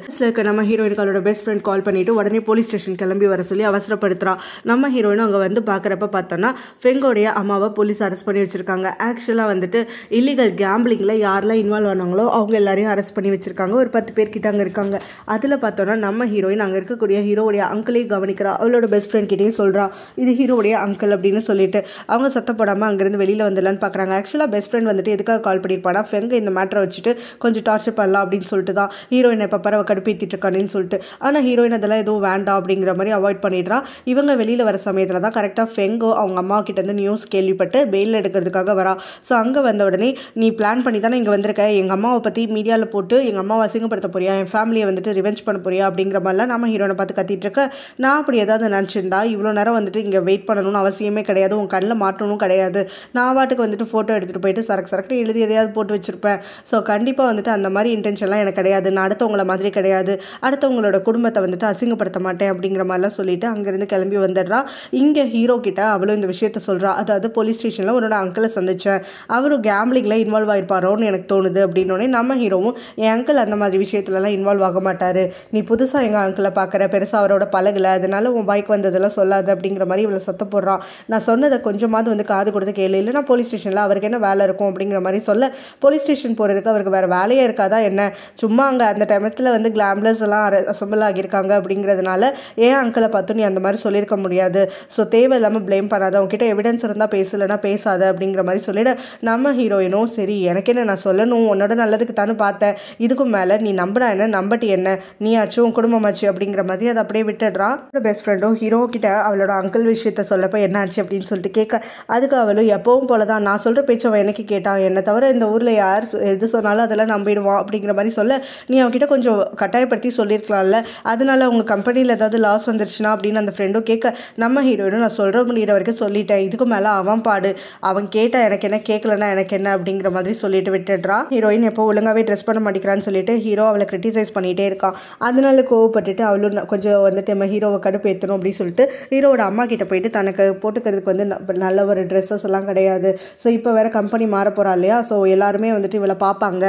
நம்ம ஹீரோயினுக்கு அவளோட பெஸ்ட் ஃப்ரெண்ட் கால் பண்ணிட்டு உடனே போலீஸ் ஸ்டேஷன் கிளம்பி வர சொல்லி அவசரப்படுத்துறா. நம்ம ஹீரோயினும் அங்கே வந்து பார்க்குறப்ப பார்த்தோன்னா ஃபெங்கோடைய அம்மாவை போலீஸ் அரெஸ்ட் பண்ணி வச்சிருக்காங்க. ஆக்சுவலாக வந்துட்டு இல்லீகல் கேம்பிளிங்கில் யாரெல்லாம் இன்வால்வ் ஆனாங்களோ அவங்க எல்லாரையும் அரெஸ்ட் பண்ணி வச்சிருக்காங்க. ஒரு 10 பேர் கிட்ட அங்கே இருக்காங்க. அதில் பார்த்தோன்னா நம்ம ஹீரோயின் அங்கே இருக்கக்கூடிய ஹீரோவுடைய அங்கிளையும் கவனிக்கிறா. அவளோட பெஸ்ட் ஃப்ரெண்ட் கிட்டேயும் சொல்கிறா இது ஹீரோவுடைய அங்கிள் அப்படின்னு சொல்லிட்டு அவங்க சத்தப்படாமல் அங்கேருந்து வெளியில் வந்துடலான்னு பார்க்குறாங்க. ஆக்சுவலாக பெஸ்ட் ஃப்ரெண்ட் வந்துட்டு எதுக்காக கால் பண்ணியிருப்பானா ஃபெங்க இந்த மேட்டரை வச்சுட்டு கொஞ்சம் டார்ச்சர் பண்ணலாம் அப்படின்னு சொல்லிட்டு தான் ஹீரோயின் எப்போ பரவ கடுப்பேற்றிட்டு இருக்கானு சொல்லிட்டு, ஆனால் ஹீரோயின் அதெல்லாம் எதுவும் வேண்டாம் அப்படிங்கிற மாதிரி அவாய்ட் பண்ணிடுறா. இவங்க வெளியில் வர சமயத்தில் தான் கரெக்டாக ஃபெங்கோ அவங்க அம்மா கிட்ட இருந்து நியூஸ் கேள்விப்பட்டு பெயில் எடுக்கிறதுக்காக வரா. ஸோ அங்கே வந்த உடனே நீ பிளான் பண்ணி தானே இங்கே வந்திருக்க, எங்கள் அம்மாவை பற்றி மீடியாவில் போட்டு எங்கள் அம்மாவை அசிங்கப்படுத்த போறியா, என் ஃபேமிலியை வந்துட்டு ரிவெஞ்ச் பண்ண போறியா அப்படிங்கிற மாதிரிலாம் நம்ம ஹீரோனை பார்த்து கத்திட்டு இருக்க, நான் அப்படி ஏதாவது நினச்சிருந்தா இவ்வளோ நேரம் வந்துட்டு இங்கே வெயிட் பண்ணணும்னு அவசியமே கிடையாது, உன் கண்ணில் மாட்டணும் கிடையாது, நான் வாட்டுக்கு வந்துட்டு ஃபோட்டோ ஃபோட்டோ எடுத்துகிட்டு போயிட்டு சரக்கு எழுதி எதையாவது போட்டு வச்சுருப்பேன். ஸோ கண்டிப்பாக வந்துட்டு அந்த மாதிரி இன்டென்ஷன்லாம் எனக்கு கிடையாது. நான் அடுத்தவங்கள மாதிரி கிடையாது. அடுத்தவங்களோட குடும்பத்தை வந்துட்டு அசிங்கப்படுத்த மாட்டேன் அப்படிங்கிற மாதிரிலாம் சொல்லிட்டு அங்கேருந்து கிளம்பி வந்துடுறா. இங்கே ஹீரோ கிட்ட அவளும் இந்த விஷயத்த சொல்கிறா. அதாவது போலீஸ் ஸ்டேஷனில் உன்னோட அங்கிளை சந்திச்சேன், அவரும் கேம்பிளிங்கில் இன்வால்வ் ஆகிருப்பாரோன்னு எனக்கு தோணுது அப்படின்னோடனே நம்ம ஹீரோவும் என் அங்கிள் அந்த மாதிரி விஷயத்துலலாம் இன்வால்வ் ஆக மாட்டார், நீ புதுசாக எங்கள் அங்கிளை பார்க்குற, பெருசாக அவரோட பழகலை, அதனால உன் பைக் வந்ததெல்லாம் சொல்லாது அப்படிங்கிற மாதிரி இவளை சத்தம் போடுறான். நான் சொன்னதை கொஞ்சமாவது வந்து காது கொடுத்து கேளு, இல்லைனா போலீஸ் ஸ்டேஷனில் அவருக்கு என்ன வேலை இருக்கும் அப்படிங்கிற மாதிரி சொல்ல, போலீஸ் ஸ்டேஷன் போகிறதுக்கு அவருக்கு வேறு வேலையே இருக்காதா என்ன, சும்மா அங்கே அந்த டைமத்தில் வந்து கிளாம்லர்ஸ் எல்லாம் அசம்பிள் ஆகியிருக்காங்க அப்படிங்கிறதுனால ஏன் அங்கிளை பார்த்து நீ அந்த மாதிரி சொல்லியிருக்க முடியாது, ஸோ தேவையில்லாமல் ப்ளேம் பண்ணாத, உங்ககிட்ட எவிடன்ஸ் இருந்தால் பேசலைன்னா பேசாத அப்படிங்கிற மாதிரி சொல்லிவிட நம்ம ஹீரோயினும் சரி எனக்கு என்ன, நான் சொல்லணும் உன்னோட நல்லதுக்கு தானே பார்த்தேன், இதுக்கும் மேலே நீ நம்பினா என்ன நம்பட்டி என்ன, நீ ஆச்சு உன் குடும்பமாச்சு அப்படிங்கிற மாதிரி அதை அப்படியே விட்டுடுறா. பெஸ்ட் ஃப்ரெண்டும் ஹீரோ கிட்ட அவளோட அங்கிள் விஷயத்த சொல்லப்போ என்ன ஆச்சு அப்படின்னு சொல்லிட்டு கேட்க, அதுக்கு அவளும் எப்பவும் போல தான் நான் சொல்கிற பேச்சு அவன் எனக்கு கேட்டான், என்னை தவிர இந்த ஊரில் யார் எது சொன்னாலும் அதெல்லாம் நம்பிடுவான் அப்படிங்கிற மாதிரி சொல்ல, நீ அவன்கிட்ட கொஞ்சம் கட்டாயப்படுத்தி சொல்லியிருக்கலாம்ல, அதனால உங்கள் கம்பெனியில் ஏதாவது லாஸ் வந்துருச்சுன்னா அப்படின்னு அந்த ஃப்ரெண்டும் கேட்க, நம்ம ஹீரோயினும் நான் சொல்கிற முடிகிற வரைக்கும் சொல்லிட்டேன், இதுக்கு மேலே அவன் பாடு, அவன் கேட்டால் எனக்கு என்ன கேட்கலன்னா எனக்கு என்ன அப்படிங்கிற மாதிரி சொல்லிட்டு விட்டுடுறா. ஹீரோயின் எப்போ ஒழுங்காகவே ட்ரெஸ் பண்ண மாட்டேங்கிறான்னு சொல்லிட்டு ஹீரோ அவளை கிரிட்டிசைஸ் பண்ணிகிட்டே இருக்கான். அதனால கோவப்பட்டுட்டு அவளும் கொஞ்சம் வந்துட்டு நம்ம ஹீரோவை கடுப்பு ஏற்றணும் அப்படின்னு சொல்லிட்டு ஹீரோவோட அம்மா கிட்ட போயிட்டு தனக்கு போட்டுக்கிறதுக்கு வந்து நல்ல ஒரு ட்ரெஸ்ஸஸ் எல்லாம் கிடையாது, ஸோ இப்போ வேறு கம்பெனி மாற போகிறா இல்லையா, ஸோ எல்லாருமே வந்துட்டு இவளை பார்ப்பாங்க,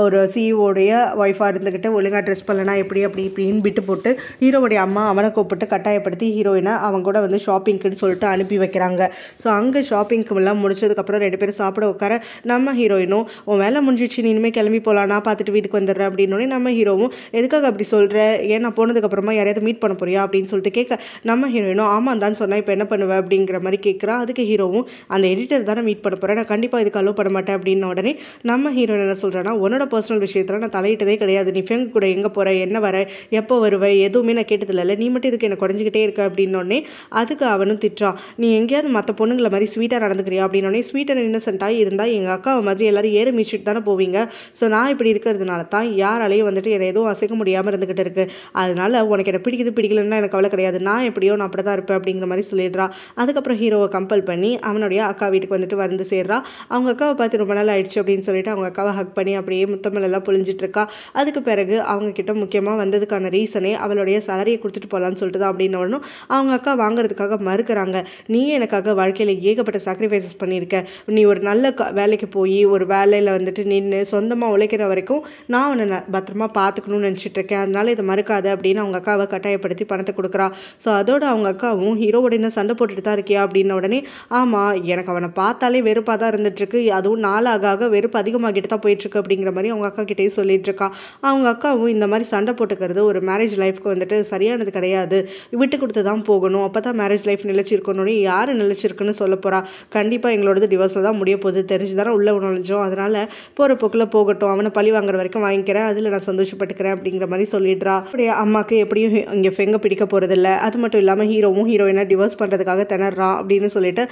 ஒரு சிஇஓடைய ஒய்ஃபாக இருந்துக்கிட்டு ஒழுங்காக ட்ரெஸ் பண்ணலனா எப்படி அப்படி இப்படின்னு விட்டு போட்டு ஹீரோவுடைய அம்மா அவனை கூப்பிட்டு கட்டாயப்படுத்தி ஹீரோயினை அவங்க கூட வந்து ஷாப்பிங்க்குன்னு சொல்லிட்டு அனுப்பி வைக்கிறாங்க. ஸோ அங்கே ஷாப்பிங்க்கு எல்லாம் முடிச்சதுக்கப்புறம் 2 பேரும் சாப்பிட உட்கார நம்ம ஹீரோயினும் உன் வேலை முடிஞ்சிச்சு நீ இனிமேல் கிளம்பி போகலாம், நான் பார்த்துட்டு வீட்டுக்கு வந்துடுறேன் அப்படின்னோடனே நம்ம ஹீரோவும் எதுக்காக அப்படி சொல்கிற, ஏன் நான் போனதுக்கப்புறமா யாரையாவது மீட் பண்ண போறியா அப்படின்னு சொல்லிட்டு கேட்க, நம்ம ஹீரோயினும் ஆமாம் தான் சொன்னால் இப்போ என்ன பண்ணுவேன் அப்படிங்கிற மாதிரி கேட்குறா. அதுக்கு ஹீரோவும் அந்த எடிட்டர் தானே மீட் பண்ண போகிறேன், நான் கண்டிப்பாக இதுக்கு அலோவ் பண்ண மாட்டேன் அப்படின்ன உடனே நம்ம ஹீரோயின் என்ன சொல்கிறேன்னா, உன்னோட பர்சனல் விஷயத்தில் நான் தலையிட்டதே கிடையாது, நீ ஃபெங் கூட எங்கே போகிற, என்ன வர, எப்போ வருவேன், எதுவுமே நான் கேட்டதில்லை, நீ மட்டும் இதுக்கு எனக்கு குறைஞ்சிக்கிட்டே இருக்க அப்படின்னோடனே அதுக்கு அவனும் திட்டுறான், நீ எங்கேயாவது மற்ற பொண்ணுங்களை மாதிரி ஸ்வீட்டாக நடந்துக்கிறியா அப்படின்னோடனே, ஸ்வீட் அண்ட் இன்னசென்ட்டாக இருந்தால் எங்கள் அக்காவை மாதிரி எல்லாரும் ஏற மீச்சிட்டு தானே போவீங்க, ஸோ நான் இப்படி இருக்கிறதுனால தான் யாராலையும் வந்துட்டு என்னை எதுவும் அசைக்க முடியாமல் இருந்துக்கிட்டு இருக்கு, அதனால உனக்கு என்ன பிடிக்கலன்னா எனக்கு கவலை கிடையாது, நான் எப்படியோ நான் அப்படி தான் இருப்பேன் அப்படிங்கிற மாதிரி சொல்லிடுறா. அதுக்கப்புறம் ஹீரோவை கம்பல் பண்ணி அவனுடைய அக்கா வீட்டுக்கு வந்துட்டு வந்து சேர்றா. அவங்க அக்காவை பார்த்து ரொம்ப நாள் ஆயிடுச்சு அப்படின்னு சொல்லிட்டு அவங்க அக்காவை ஹக் பண்ணி அப்படியே முத்தமிழெல்லாம் பொழிஞ்சிட்டு இருக்கா. அதுக்கு பிறகு அவங்க கிட்ட முக்கியமாக வந்ததுக்கான ரீசனே அவளுடைய சேலரியை கொடுத்துட்டு போகலான்னு சொல்லிட்டு தான் அப்படின்னோடனும் அவங்க அக்கா வாங்குறதுக்காக மறுக்கிறாங்க. நீ எனக்காக வாழ்க்கையில் ஏகப்பட்ட சாக்ரிஃபைசஸ் பண்ணியிருக்க, நீ ஒரு நல்ல வேலைக்கு போய் ஒரு வேலையில் வந்துட்டு நின்று சொந்தமாக உழைக்கிற வரைக்கும் நான் உன்னை பத்திரமா பார்த்துக்கணும்னு நினச்சிட்டு இருக்கேன், அதனால இதை மறுக்காத அப்படின்னு அவங்க அக்காவை கட்டாயப்படுத்தி பணத்தை கொடுக்குறா. ஸோ அதோட அவங்க அக்காவும் ஹீரோவோட என்ன சண்டை போட்டுட்டு தான் இருக்கியா அப்படின்ன உடனே, ஆமாம் எனக்கு அவனை பார்த்தாலே வெறுப்பாக தான் இருந்துட்டுருக்கு, அதுவும் நாளாக வெறுப்பு அதிகமாகிட்டு தான் போயிட்டுருக்கு அப்படிங்கிற மாதிரி அவங்க அக்கா கிட்டேயே சொல்லிட்டு இருக்கா. அவங்க அக்காவும் இந்த மாதிரி சண்டை போட்டுக்கிறது ஒரு மேரேஜ் லைஃப்க்கு வந்துட்டு சரியானது கிடையாது, விட்டு கொடுத்து தான் போகணும், அப்போ தான் மேரேஜ் லைஃப் நிலைச்சிருக்கணும்னு, யார் நிலைச்சிருக்குன்னு சொல்ல போகிறா, கண்டிப்பாக எங்களோடது டிவோர்ஸில் தான் முடிய போகுது, தெரிஞ்சு தானே உள்ள நுழைஞ்சோம், அதனால் போகிற போக்கில் போகட்டும், அவனை பழி வாங்குற வரைக்கும் வாங்கிக்கிறேன், அதில் நான் சந்தோஷப்பட்டுக்கிறேன் அப்படிங்கிற மாதிரி சொல்லிடுறா. அப்படியே அம்மாவுக்கு எப்படியும் இங்கே ஃபெங்க பிடிக்க போகிறதில்ல, அது மட்டும் இல்லாமல் ஹீரோவும் ஹீரோயினை டிவோர்ஸ் பண்ணுறதுக்காக திணறான் அப்படின்னு சொல்லிட்டு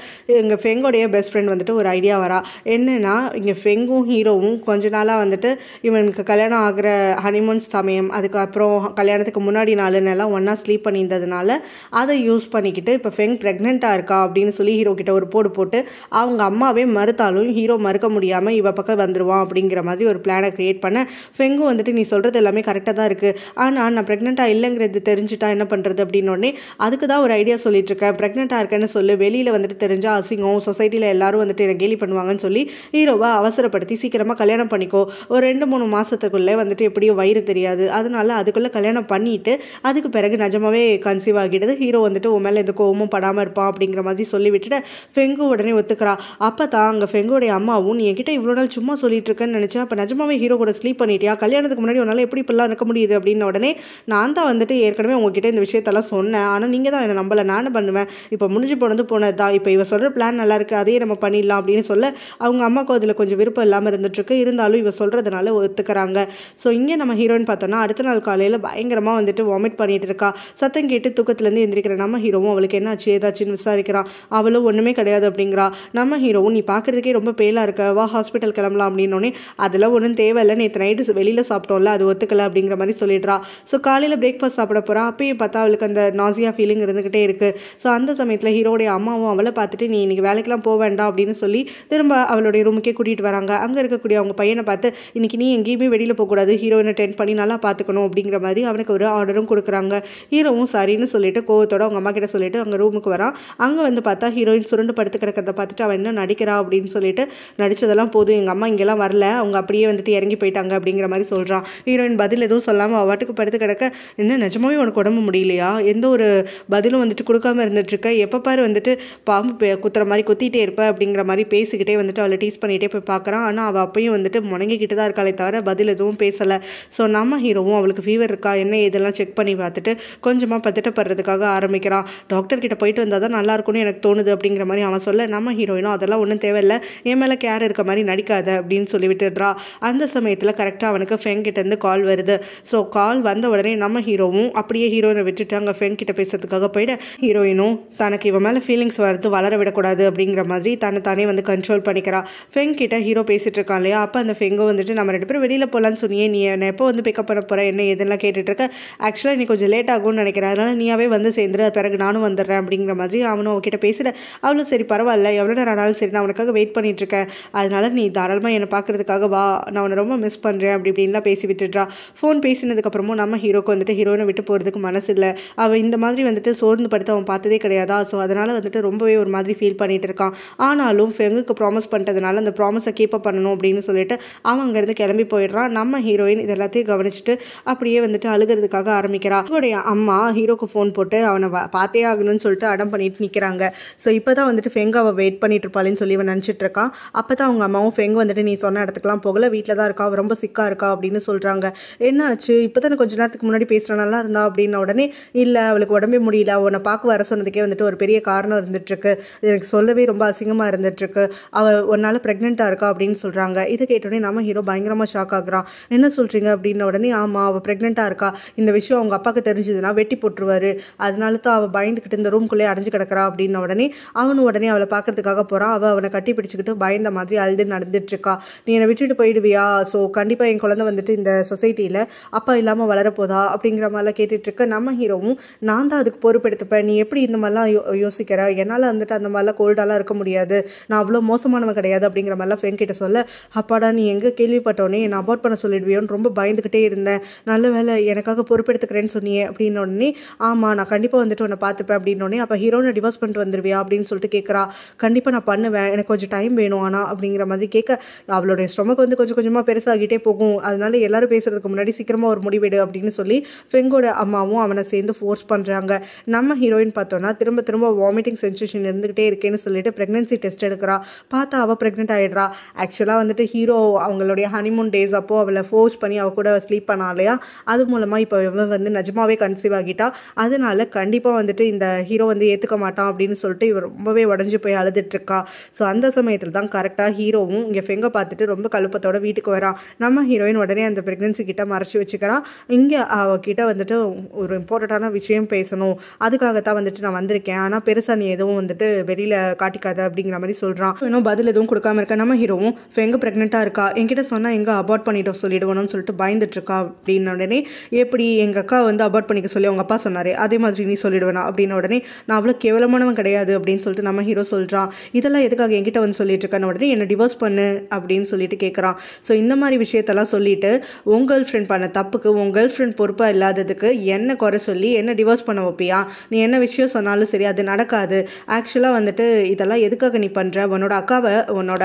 இங்கே ஃபெங்கோடைய பெஸ்ட் ஃப்ரெண்ட் வந்துட்டு ஒரு ஐடியா வரா. என்னென்னா இங்கே ஃபெங்கும் ஹீரோவும் கொஞ்ச நாளாக வந்துட்டு இவனுக்கு கல்யாணம் ஆகிற ஹனிமூன் சமயம், அதுக்கப்புறம் கல்யாணத்துக்கு முன்னாடி நாளுன்னெல்லாம் ஒன்றா ஸ்லீப் பண்ணியிருந்ததுனால அதை யூஸ் பண்ணிக்கிட்டு இப்போ ஃபெங் ப்ரெக்னெண்ட்டாக இருக்கா அப்படின்னு சொல்லி ஹீரோ கிட்ட ஒரு போட்டு அவங்க அம்மாவே மறுத்தாலும் ஹீரோ மறுக்க முடியாமல் இவ பக்கம் வந்துடுவான் அப்படிங்கிற மாதிரி ஒரு பிளானை கிரியேட் பண்ண, ஃபெங்கும் வந்துட்டு நீ சொல்கிறது எல்லாமே கரெக்டாக தான் இருக்குது, ஆனால் நான் ப்ரெக்னெண்ட்டாக இல்லைங்கிறது தெரிஞ்சுட்டா என்ன பண்ணுறது அப்படின்னோடனே அதுக்கு தான் ஒரு ஐடியா சொல்லிட்டு இருக்கேன், ப்ரெக்னெண்ட்டாக இருக்கேன்னு சொல்லி வெளியில் வந்துட்டு தெரிஞ்சால் அசிங்கம், சொசைட்டியில் எல்லாரும் வந்துட்டு என்னை கேலி பண்ணுவாங்கன்னு சொல்லி ஹீரோவை அவசரப்படுத்தி சீக்கிரமாக கல்யாணம் பண்ணிக்கோ, ஒரு 2-3 மாதத்துக்குள்ளே வந்துட்டு எப்படியோ வயிறு தெரியாது, அதனால அதுக்குள்ளே கல்யாணம் பண்ணிட்டு அதுக்கு பிறகு நிஜமாவே கன்சீவ் ஆகிடுது, ஹீரோ வந்துட்டு உன் மேலே எந்த கோவமும் படாமல் இருப்பான் அப்படிங்கிற மாதிரி சொல்லி விட்டுட்டு ஃபெங்கு உடனே ஒத்துக்கிறா. அப்போ தான் அங்கே ஃபெங்கோடைய அம்மாவும் நீ என்கிட்ட இவ்வளோ நாள் சும்மா சொல்லிட்டு இருக்கேன்னு நினச்சேன், அப்போ நிஜமாவே ஹீரோ கூட ஸ்லீப் பண்ணிட்டியா, கல்யாணத்துக்கு முன்னாடி உன்னால் எப்படி இப்படிலாம் இருக்க முடியுது அப்படின்ன உடனே நான் தான் வந்துட்டு ஏற்கனவே உங்ககிட்ட இந்த விஷயத்தெல்லாம் சொன்னேன், ஆனால் நீங்கள் தான் என்னை நம்பலை, நானும் பண்ணுவேன், இப்போ முடிஞ்சு போனது தான், இப்போ இவ சொல்கிற பிளான் நல்லா இருக்குது, அதையே நம்ம பண்ணிடலாம் அப்படின்னு சொல்ல அவங்க அம்மாவுக்கு அதில் கொஞ்சம் விருப்பம் இல்லாமல் இருந்துட்டுருக்கு, இருந்தாலும் இவ சொல்கிறதுனால ஒத்துக்கிறாங்க. ஸோ இங்கே நம்ம ஹீரோயின் பார்த்தோன்னா அடுத்த நாள் காலையில் பயங்கரமாக வந்துட்டு வாமிட் பண்ணிட்டு இருக்கா. சத்தம் கேட்டு தூக்கத்துலேருந்து எந்திரிக்கிற நம்ம ஹீரோவும் அவளுக்கு என்ன ஆச்சு ஏதாச்சுன்னு விசாரிக்கிறான். அவளும் ஒன்றுமே கிடையாது அப்படிங்கிறா. நம்ம ஹீரோவும் நீ பார்க்குறதுக்கே ரொம்ப பேலாக இருக்க, வா ஹாஸ்பிட்டல் கிளம்பலாம் அப்படின்னோடனே அதெல்லாம் ஒன்றும் தேவையில்லை, நேற்று நைட்டு வெளியில் சாப்பிட்டோம்ல அது ஒத்துக்கலை அப்படிங்கிற மாதிரி சொல்லிடுறா. ஸோ காலையில் பிரேக்ஃபாஸ்ட் சாப்பிட போகிறா. அப்பயும் பார்த்தா அவளுக்கு அந்த நாசியா ஃபீலிங் இருந்துக்கிட்டே இருக்குது. ஸோ அந்த சமயத்தில் ஹீரோடைய அம்மாவும் அவளை பார்த்துட்டு நீ இன்னைக்கு வேலைக்கெல்லாம் போக வேண்டாம் அப்படின்னு சொல்லி திரும்ப அவளுடைய ரூமுக்கே கூட்டிகிட்டு வராங்க. அங்கே இருக்கக்கூடிய அவங்க பையனை பார்த்து இன்னைக்கு நீ எங்கேயுமே வெளியில் போகக்கூடாது, ஹீரோயினை டென்ட் பண்ணி நல்லா பார்த்துக்கணும் அப்படிங்கிற மாதிரி அவனுக்கு ஒரு ஆர்டரும் கொடுக்குறாங்க. ஹீரோவும் சரின்னு சொல்லிட்டு கோவத்தோட அவங்க அம்மா கிட்ட சொல்லிட்டு அங்கே ரூமுக்கு வரான். அங்கே வந்து பார்த்தா ஹீரோயின் சுருண்டு படுத்து கிடக்கிறத பார்த்துட்டு அவன் என்ன நடிக்கிறா அப்படின்னு சொல்லிட்டு நடிச்சதெல்லாம் போதும், எங்கள் அம்மா இங்கெல்லாம் வரல, அவங்க அப்படியே வந்துட்டு இறங்கி போயிட்டாங்க அப்படிங்கிற மாதிரி சொல்கிறான். ஹீரோயின் பதில் எதுவும் சொல்லாமல் அவ வாட்டுக்கு படுத்து கிடக்க, என்ன நிஜமாவே உனக்கு உடம்பு முடியலையா, எந்த ஒரு பதிலும் வந்துட்டு கொடுக்காம இருந்துட்டுருக்க, எப்போ பாரு வந்துட்டு பாம்பு குத்துற மாதிரி குத்திட்டே இருப்ப அப்படிங்கிற மாதிரி பேசிக்கிட்டே வந்துட்டு அவளை டீஸ் பண்ணிகிட்டே போய் பார்க்குறான். ஆனால் அவள் அப்பயும் வந்துட்டு முடங்கிக்கிட்டு தான் இருக்காளே தவிர பதில் எதுவும் பேசலை. ஸோ நம்ம ஹீரோவும் அவளுக்கு ஃபீவர் இருக்கா என்ன இதெல்லாம் செக் பண்ணி பார்த்துட்டு கொஞ்சமாக பதட்டப்படுறதுக்காக ஆரம்பிக்கிறான். டாக்டர் கிட்ட போயிட்டு வந்தால் தான் நல்லா இருக்கும்னு எனக்கு தோணுது அப்படிங்கிற மாதிரி அவன் சொல்ல, நம்ம ஹீரோயினும் அதெல்லாம் ஒன்றும் தேவையில்லை, என் மேலே கேர் இருக்க மாதிரி நடிக்காத அப்படின்னு சொல்லி விட்டுடுறா. அந்த சமயத்தில் கரெக்டாக அவனுக்கு ஃபெங் கிட்டேருந்து கால் வருது. ஸோ கால் வந்த உடனே நம்ம ஹீரோவும் அப்படியே ஹீரோயினை விட்டுட்டு அங்கே ஃபெங் கிட்ட பேசுறதுக்காக போயிட்டு ஹீரோயினும் தனக்கு இவன் மேலே ஃபீலிங்ஸ் வரது வளர விடக்கூடாது அப்படிங்கிற மாதிரி தானே வந்து கண்ட்ரோல் பண்ணிக்கிறா. ஃபெங் கிட்ட ஹீரோ பேசிட்டு இருக்கான் இல்லையா, அப்போ அந்த ஃபெங்கோ வந்துட்டு நம்ம 2 பேரும் வெளியில் போகலான்னு சொன்னியே, நீ என்ன எப்போ வந்து பிக்கப் பண்ண போகிற என்ன எதுலாம் கேட்டுட்டு இருக்க, ஆக்சுவலாக நீ கொஞ்சம் லேட் ஆகும்னு நினைக்கிறேன், அதனால் நீயாவே வந்து சேர்ந்துரு, பிறகு நானும் வந்துடுறேன் அப்படிங்கிற மாதிரி அவனும் அவகிட்ட பேசிட. அவளும் சரி பரவாயில்ல, எவ்வளோ நேரம் ஆனாலும் சரி, நான் உனக்காக வெயிட் பண்ணிட்டு இருக்கேன், அதனால நீ தாராளமாக என்னை பார்க்கறதுக்காக வா, நான் உன்னை ரொம்ப மிஸ் பண்ணுறேன் அப்படி இப்படின்லாம் பேசி விட்டுடுறா. ஃபோன் பேசினதுக்கப்புறமும் நம்ம ஹீரோக்கு வந்துட்டு ஹீரோயினை விட்டு போகிறதுக்கு மனசு இல்லை. அவள் இந்த மாதிரி வந்துட்டு சோர்ந்து படுத்து அவன் பார்த்ததே கிடையாதா, ஸோ அதனால் வந்துட்டு ரொம்பவே ஒரு மாதிரி ஃபீல் பண்ணிட்டு இருக்கான். ஆனாலும் ஃபெங்குக்கு ப்ராமிஸ் பண்ணிட்டதுனால அந்த ப்ராமிஸை கீப் அப் பண்ணணும் அப்படின்னு சொல்லிட்டு அவன் அங்கேருந்து கிளம்பி போயிடுறான். நம்ம ஹீரோயின் இது எல்லாத்தையும் கவனிச்சுட்டு அப்படியே வந்துட்டு அழுகிறதுக்காக ஆரம்பிக்கிறா. அவருடைய அம்மா ஹீரோக்கு ஃபோன் போட்டு அவனை பார்த்தே ஆகணும்னு சொல்லிட்டு அடம் பண்ணிட்டு நிற்கிறாங்க. ஸோ இப்போ தான் வந்துட்டு ஃபெங்கு அவள் வெயிட் பண்ணிட்டு இருப்பாளேன்னு சொல்லி அவன் நினச்சிட்டு இருக்கான். அப்போ தான் அவங்க அம்மாவும் ஃபெங்கு வந்துட்டு நீ சொன்ன இடத்துக்குலாம் போகல, வீட்டில் தான் இருக்கா, அவள் ரொம்ப சிக்காக இருக்கா அப்படின்னு சொல்கிறாங்க. என்ன ஆச்சு, இப்போ தான் கொஞ்ச நேரத்துக்கு முன்னாடி பேசுகிற நல்லா இருந்தா அப்படின்ன உடனே இல்லை அவளுக்கு உடம்பே முடியல, உன்னை பார்க்க வர சொன்னதுக்கே வந்துட்டு ஒரு பெரிய காரணம் இருந்துட்டுருக்கு, எனக்கு சொல்லவே ரொம்ப அசிங்கமாக இருந்துட்டுருக்கு, அவள் ஒரு நாள் ப்ரெக்னெண்ட்டாக இருக்கா அப்படின்னு சொல்கிறாங்க. இதை கேட்டோடனே நம்ம ஹீரோ பயங்கரமாக ஷாக் ஆகுறான். என்ன சொல்கிறீங்க அப்படின்ன உடனே ஆமாம் அவள் ப்ரெக்னெண்ட்டாக இருக்கா, இந்த விஷயம் அவங்க அப்பாவுக்கு தெரிஞ்சதுன்னா வெட்டி போட்டுருவாரு, அதனால தான் அவள் பயந்துக்கிட்டு இந்த ரூம்குள்ளே அடைஞ்சு கிடக்கிறா அப்படின்ன உடனே அவனும் உடனே அவளை பார்க்கறதுக்காக போகிறான். அவள் அவனை கட்டி பிடிச்சிக்கிட்டு பயந்த மாதிரி அழுது நடந்துட்டுருக்கா. நீ என்னை விட்டுட்டு போயிடுவியா, ஸோ கண்டிப்பாக என் குழந்தை வந்துட்டு இந்த சொசைட்டியில் அப்பா இல்லாமல் வளரப்போதா அப்படிங்கிற மாதிரிலாம் கேட்டுட்ருக்க. நம்ம ஹீரோவும் நான் தான் அதுக்கு பொறுப்பெடுத்துப்பேன், நீ எப்படி இந்த மாதிரிலாம் யோசிக்கிற, என்னால் வந்துட்டு அந்த மாதிரிலாம் கோல்டாலாம் இருக்க முடியாது, நான் அவ்வளோ மோசமானவன் கிடையாது அப்படிங்கிற மாதிரிலாம் ஃப்ரெண்ட் கிட்ட சொல்ல, அப்பாடா நீ எங்கே கேள்விப்பட்டோன்னே என்னை அபார்ட் பண்ண சொல்லிடுவியோன்னு ரொம்ப பயந்துக்கிட்டே இருந்தேன், நல்ல வேலை எனக்காக பொறுப்பெடுத்துக்கிறேன்னு சொன்னியே அப்படின்னோடனே ஆமாம் நான் கண்டிப்பாக வந்துட்டு உன்னை பார்த்துப்பேன் அப்படின்னோடனே அப்போ ஹீரோனை டிவோர்ஸ் பண்ணிட்டு வந்துடுவியா அப்படின்னு சொல்லிட்டு கேட்குறா. கண்டிப்பாக நான் பண்ணுவேன், எனக்கு கொஞ்சம் டைம் வேணும் ஆனால் அப்படிங்கிற மாதிரி கேட்க, அவளுடைய ஸ்டொமக் வந்து கொஞ்சம் கொஞ்சமாக பெருசாகிட்டே போகும், அதனால எல்லாரும் பேசுறதுக்கு முன்னாடி சீக்கிரமாக ஒரு முடிவெடு அப்படின்னு சொல்லி ஃபெங்கோட அம்மாவும் அவனை சேர்ந்து ஃபோர்ஸ் பண்ணுறாங்க. நம்ம ஹீரோயின் பார்த்தோன்னா திரும்ப திரும்ப வாமிட்டிங் சென்சேஷன் இருந்துகிட்டே இருக்கேன்னு சொல்லிட்டு ப்ரெக்னன்சி டெஸ்ட் எடுக்கிறா. பார்த்தா அவள் ப்ரெக்னென்ட் ஆகிடுறா. ஆக்சுவலாக வந்துட்டு ஹீரோ அவங்களுடைய ஹனிமூன் டேஸ் அப்போது அவளை ஃபோர்ஸ் பண்ணி அவள் கூட ஸ்லீப் பண்ணா இல்லையா, அது மூலமாக இப்போ இவன் வந்து நிஜமாவே கன்சீவ் ஆகிட்டா. அதனால கண்டிப்பாக வந்துட்டு இந்த ஹீரோ வந்து ஏற்றுக்க மாட்டான் அப்படின்னு சொல்லிட்டு இவர் ரொம்பவே உடஞ்சி போய் அழுதுட்டுருக்கா. ஸோ அந்த சமயத்தில் தான் கரெக்டாக ஹீரோவும் இங்கே ஃபெங்கை பார்த்துட்டு ரொம்ப கழுப்பத்தோட வீட்டுக்கு வரான். நம்ம ஹீரோயின் உடனே அந்த ப்ரெக்னன்சி கிட்ட மறைச்சி வச்சுக்கிறான். இங்கே அவகிட்ட வந்துட்டு ஒரு இம்பார்ட்டண்ட்டான விஷயம் பேசணும், அதுக்காகத்தான் வந்துட்டு நான் வந்திருக்கேன், ஆனால் பெருசாக நீ எதுவும் வந்துட்டு வெளியில் காட்டிக்காத அப்படிங்கிற மாதிரி சொல்கிறான். இன்னும் பதில் எதுவும் கொடுக்காம இருக்க. நம்ம ஹீரோவும் ஃபெங்கு ப்ரெக்னெண்ட்டாக இருக்கா, என்கிட்ட சொன்னால் எங்கே அபார்ட் பண்ணிட்டோம் சொல்லிடுவோம்னு சொல்லிட்டு பயந்துட்டுருக்கா. அப்படின்ன உடனே எப்படி எங்கள் அக்கா வந்து அபார்ட் பண்ணிக்க சொல்லி அவங்க அப்பா சொன்னார், அதே மாதிரி நீ சொல்லிடுவேனா அப்படின்ன உடனே நான் அவ்வளோ கேவலமானவன் கிடையாது அப்படின்னு சொல்லிட்டு நம்ம ஹீரோ சொல்கிறான். இதெல்லாம் எதுக்காக என்கிட்ட வந்து சொல்லிட்டு இருக்கான உடனே என்னை டிவோர்ஸ் பண்ணு அப்படின்னு சொல்லிட்டு கேட்குறான். ஸோ இந்த மாதிரி விஷயத்தெல்லாம் சொல்லிட்டு உன் கேர்ள் ஃப்ரெண்ட் பண்ண தப்புக்கு உன் கேர்ள் ஃப்ரெண்ட் பொறுப்பாக இல்லாததுக்கு என்ன குறை சொல்லி என்ன டிவோர்ஸ் பண்ண வைப்பியா, நீ என்ன விஷயம் சொன்னாலும் சரி அது நடக்காது, ஆக்சுவலாக வந்துட்டு இதெல்லாம் எதுக்காக நீ பண்ணுற, உன்னோட அக்காவை உன்னோட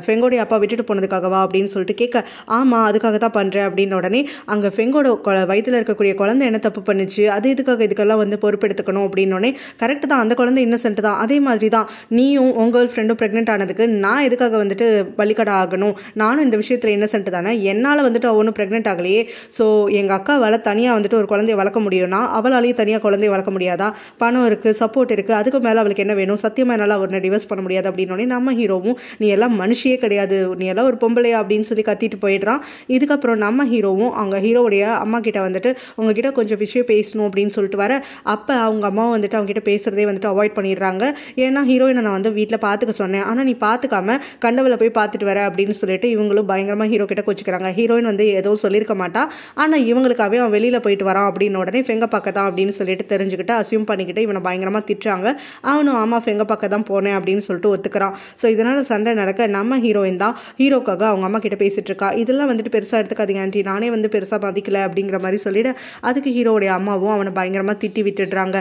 ஃபெங்கோடைய அப்பா விட்டுட்டு போனதுக்காகவா அப்படின்னு சொல்லிட்டு கேட்க, ஆமாம் அதுக்காக தான் பண்ணுறேன் அப்படின்னு உடனே அங்கே ஃபெங்கோட வயிற்றில் இருக்கக்கூடிய குழந்தை என்ன தப்பு பண்ணுச்சு, அது இதுக்காக இதுக்கெல்லாம் வந்து பொறுப்பெடுத்துக்கணும் அப்படின்னோடனே கரெக்டு தான், அந்த குழந்தை இன்னசென்ட் தான், அதே மாதிரி தான் நீயும் உங்கள் கேர்ள் ஃப்ரெண்டும் ப்ரெக்னென்ட் ஆனதுக்கு நான் எதுக்காக வந்துட்டு பலிக்கடை ஆகணும், நானும் இந்த விஷயத்தில் இன்னசென்ட் தானே, என்னால் வந்துட்டு ஒன்றும் ப்ரெக்னென்ட் ஆகலையே, ஸோ எங்கள் அக்காவால் தனியாக வந்துட்டு ஒரு குழந்தைய வளர்க்க முடியும்னா அவளாலேயும் தனியாக குழந்தைய வளர்க்க முடியாதா, பணம் இருக்குது சப்போர்ட் இருக்குது, அதுக்கு மேலே அவளுக்கு என்ன வேணும், சத்தியமாக என்னால் அவனை டிவோர்ஸ் பண்ண முடியாது அப்படின்னோடனே நம்ம ஹீரோவும் நீ எல்லாம் மனுஷியே கிடையாது, நீ எல்லாம் ஒரு பொம்பளையா அப்படின்னு சொல்லி கத்திட்டு போயிடுறான். இதுக்கப்புறம் நம்ம ஹீரோவும் அவங்க ஹீரோடைய அம்மா கிட்ட வந்துட்டு உங்ககிட்ட கொஞ்சம் விஷயம் பேசணும் அப்படின்னு சொல்லிட்டு வர, அப்போ அவங்க அம்மாவும் வந்துட்டு அவங்க கிட்ட பேசுறதே வந்துட்டு அவாய்ட் பண்ணிடுறாங்க. ஏன்னா ஹீரோயினை நான் வந்து வீட்டில் பார்த்துக்க சொன்னேன், ஆனால் நீ பார்த்துக்காம கண்டவளை போய் பார்த்துட்டு வர அப்படின்னு சொல்லிட்டு இவங்களும் பயங்கரமாக ஹீரோ கிட்ட கோச்சிக்கிறாங்க. ஹீரோயின் வந்து எதுவும் சொல்லியிருக்க மாட்டா, ஆனால் இவங்களுக்காகவே அவன் வெளியில் போயிட்டு வரான் அப்படின்னு உடனே ஃபெங்க பக்கம் தான் அப்படின்னு சொல்லிட்டு தெரிஞ்சுக்கிட்டு அசியூம் பண்ணிக்கிட்டு இவனை பயங்கரமாக திட்டுறாங்க. அவனும் ஆமாம் ஃபெங்க பக்கம் தான் போனேன் அப்படின்னு சொல்லிட்டு ஒத்துக்கிறான். கொடுக்குறான். ஸோ இதனால் சண்டை நடக்க நம்ம ஹீரோயின் தான் ஹீரோக்காக அவங்க அம்மா கிட்ட பேசிட்டு இருக்கா. இதெல்லாம் வந்துட்டு பெருசாக எடுத்துக்காதீங்க ஆண்டி, நானே வந்து பெருசாக மதிக்கல அப்படிங்கிற மாதிரி சொல்லிட்டு அதுக்கு ஹீரோடைய அம்மாவும் அவனை பயங்கரமாக திட்டி விட்டுடுறாங்க.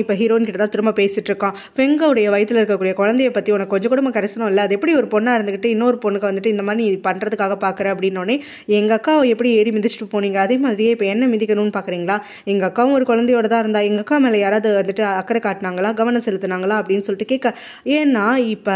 இப்போ ஹீரோயின் கிட்ட தான் திரும்ப பேசிட்டு இருக்கான். ஃபெங்கோடைய வயிற்றில் இருக்கக்கூடிய குழந்தைய பற்றி உனக்கு கொஞ்சம் கூட கரிசனம் இல்லை, அது எப்படி ஒரு பொண்ணாக இருந்துக்கிட்டு இன்னொரு பொண்ணுக்கு வந்துட்டு இந்த மாதிரி நீ பண்ணுறதுக்காக பார்க்குற அப்படின்னோடனே எங்கள் அக்காவை எப்படி ஏறி மிதிச்சுட்டு போனீங்க, அதே மாதிரியே இப்போ என்ன மிதிக்கணும்னு பார்க்குறீங்களா? எங்கள் அக்காவும் ஒரு குழந்தையோட தான் இருந்தா, எங்கள் அக்கா மேலே யாராவது வந்துட்டு அக்கறை காட்டினாங்களா, கவனம் செலுத்தினாங்களா அப்படின்னு சொல்லிட்டு கேட்க, ஏன்னா இப்போ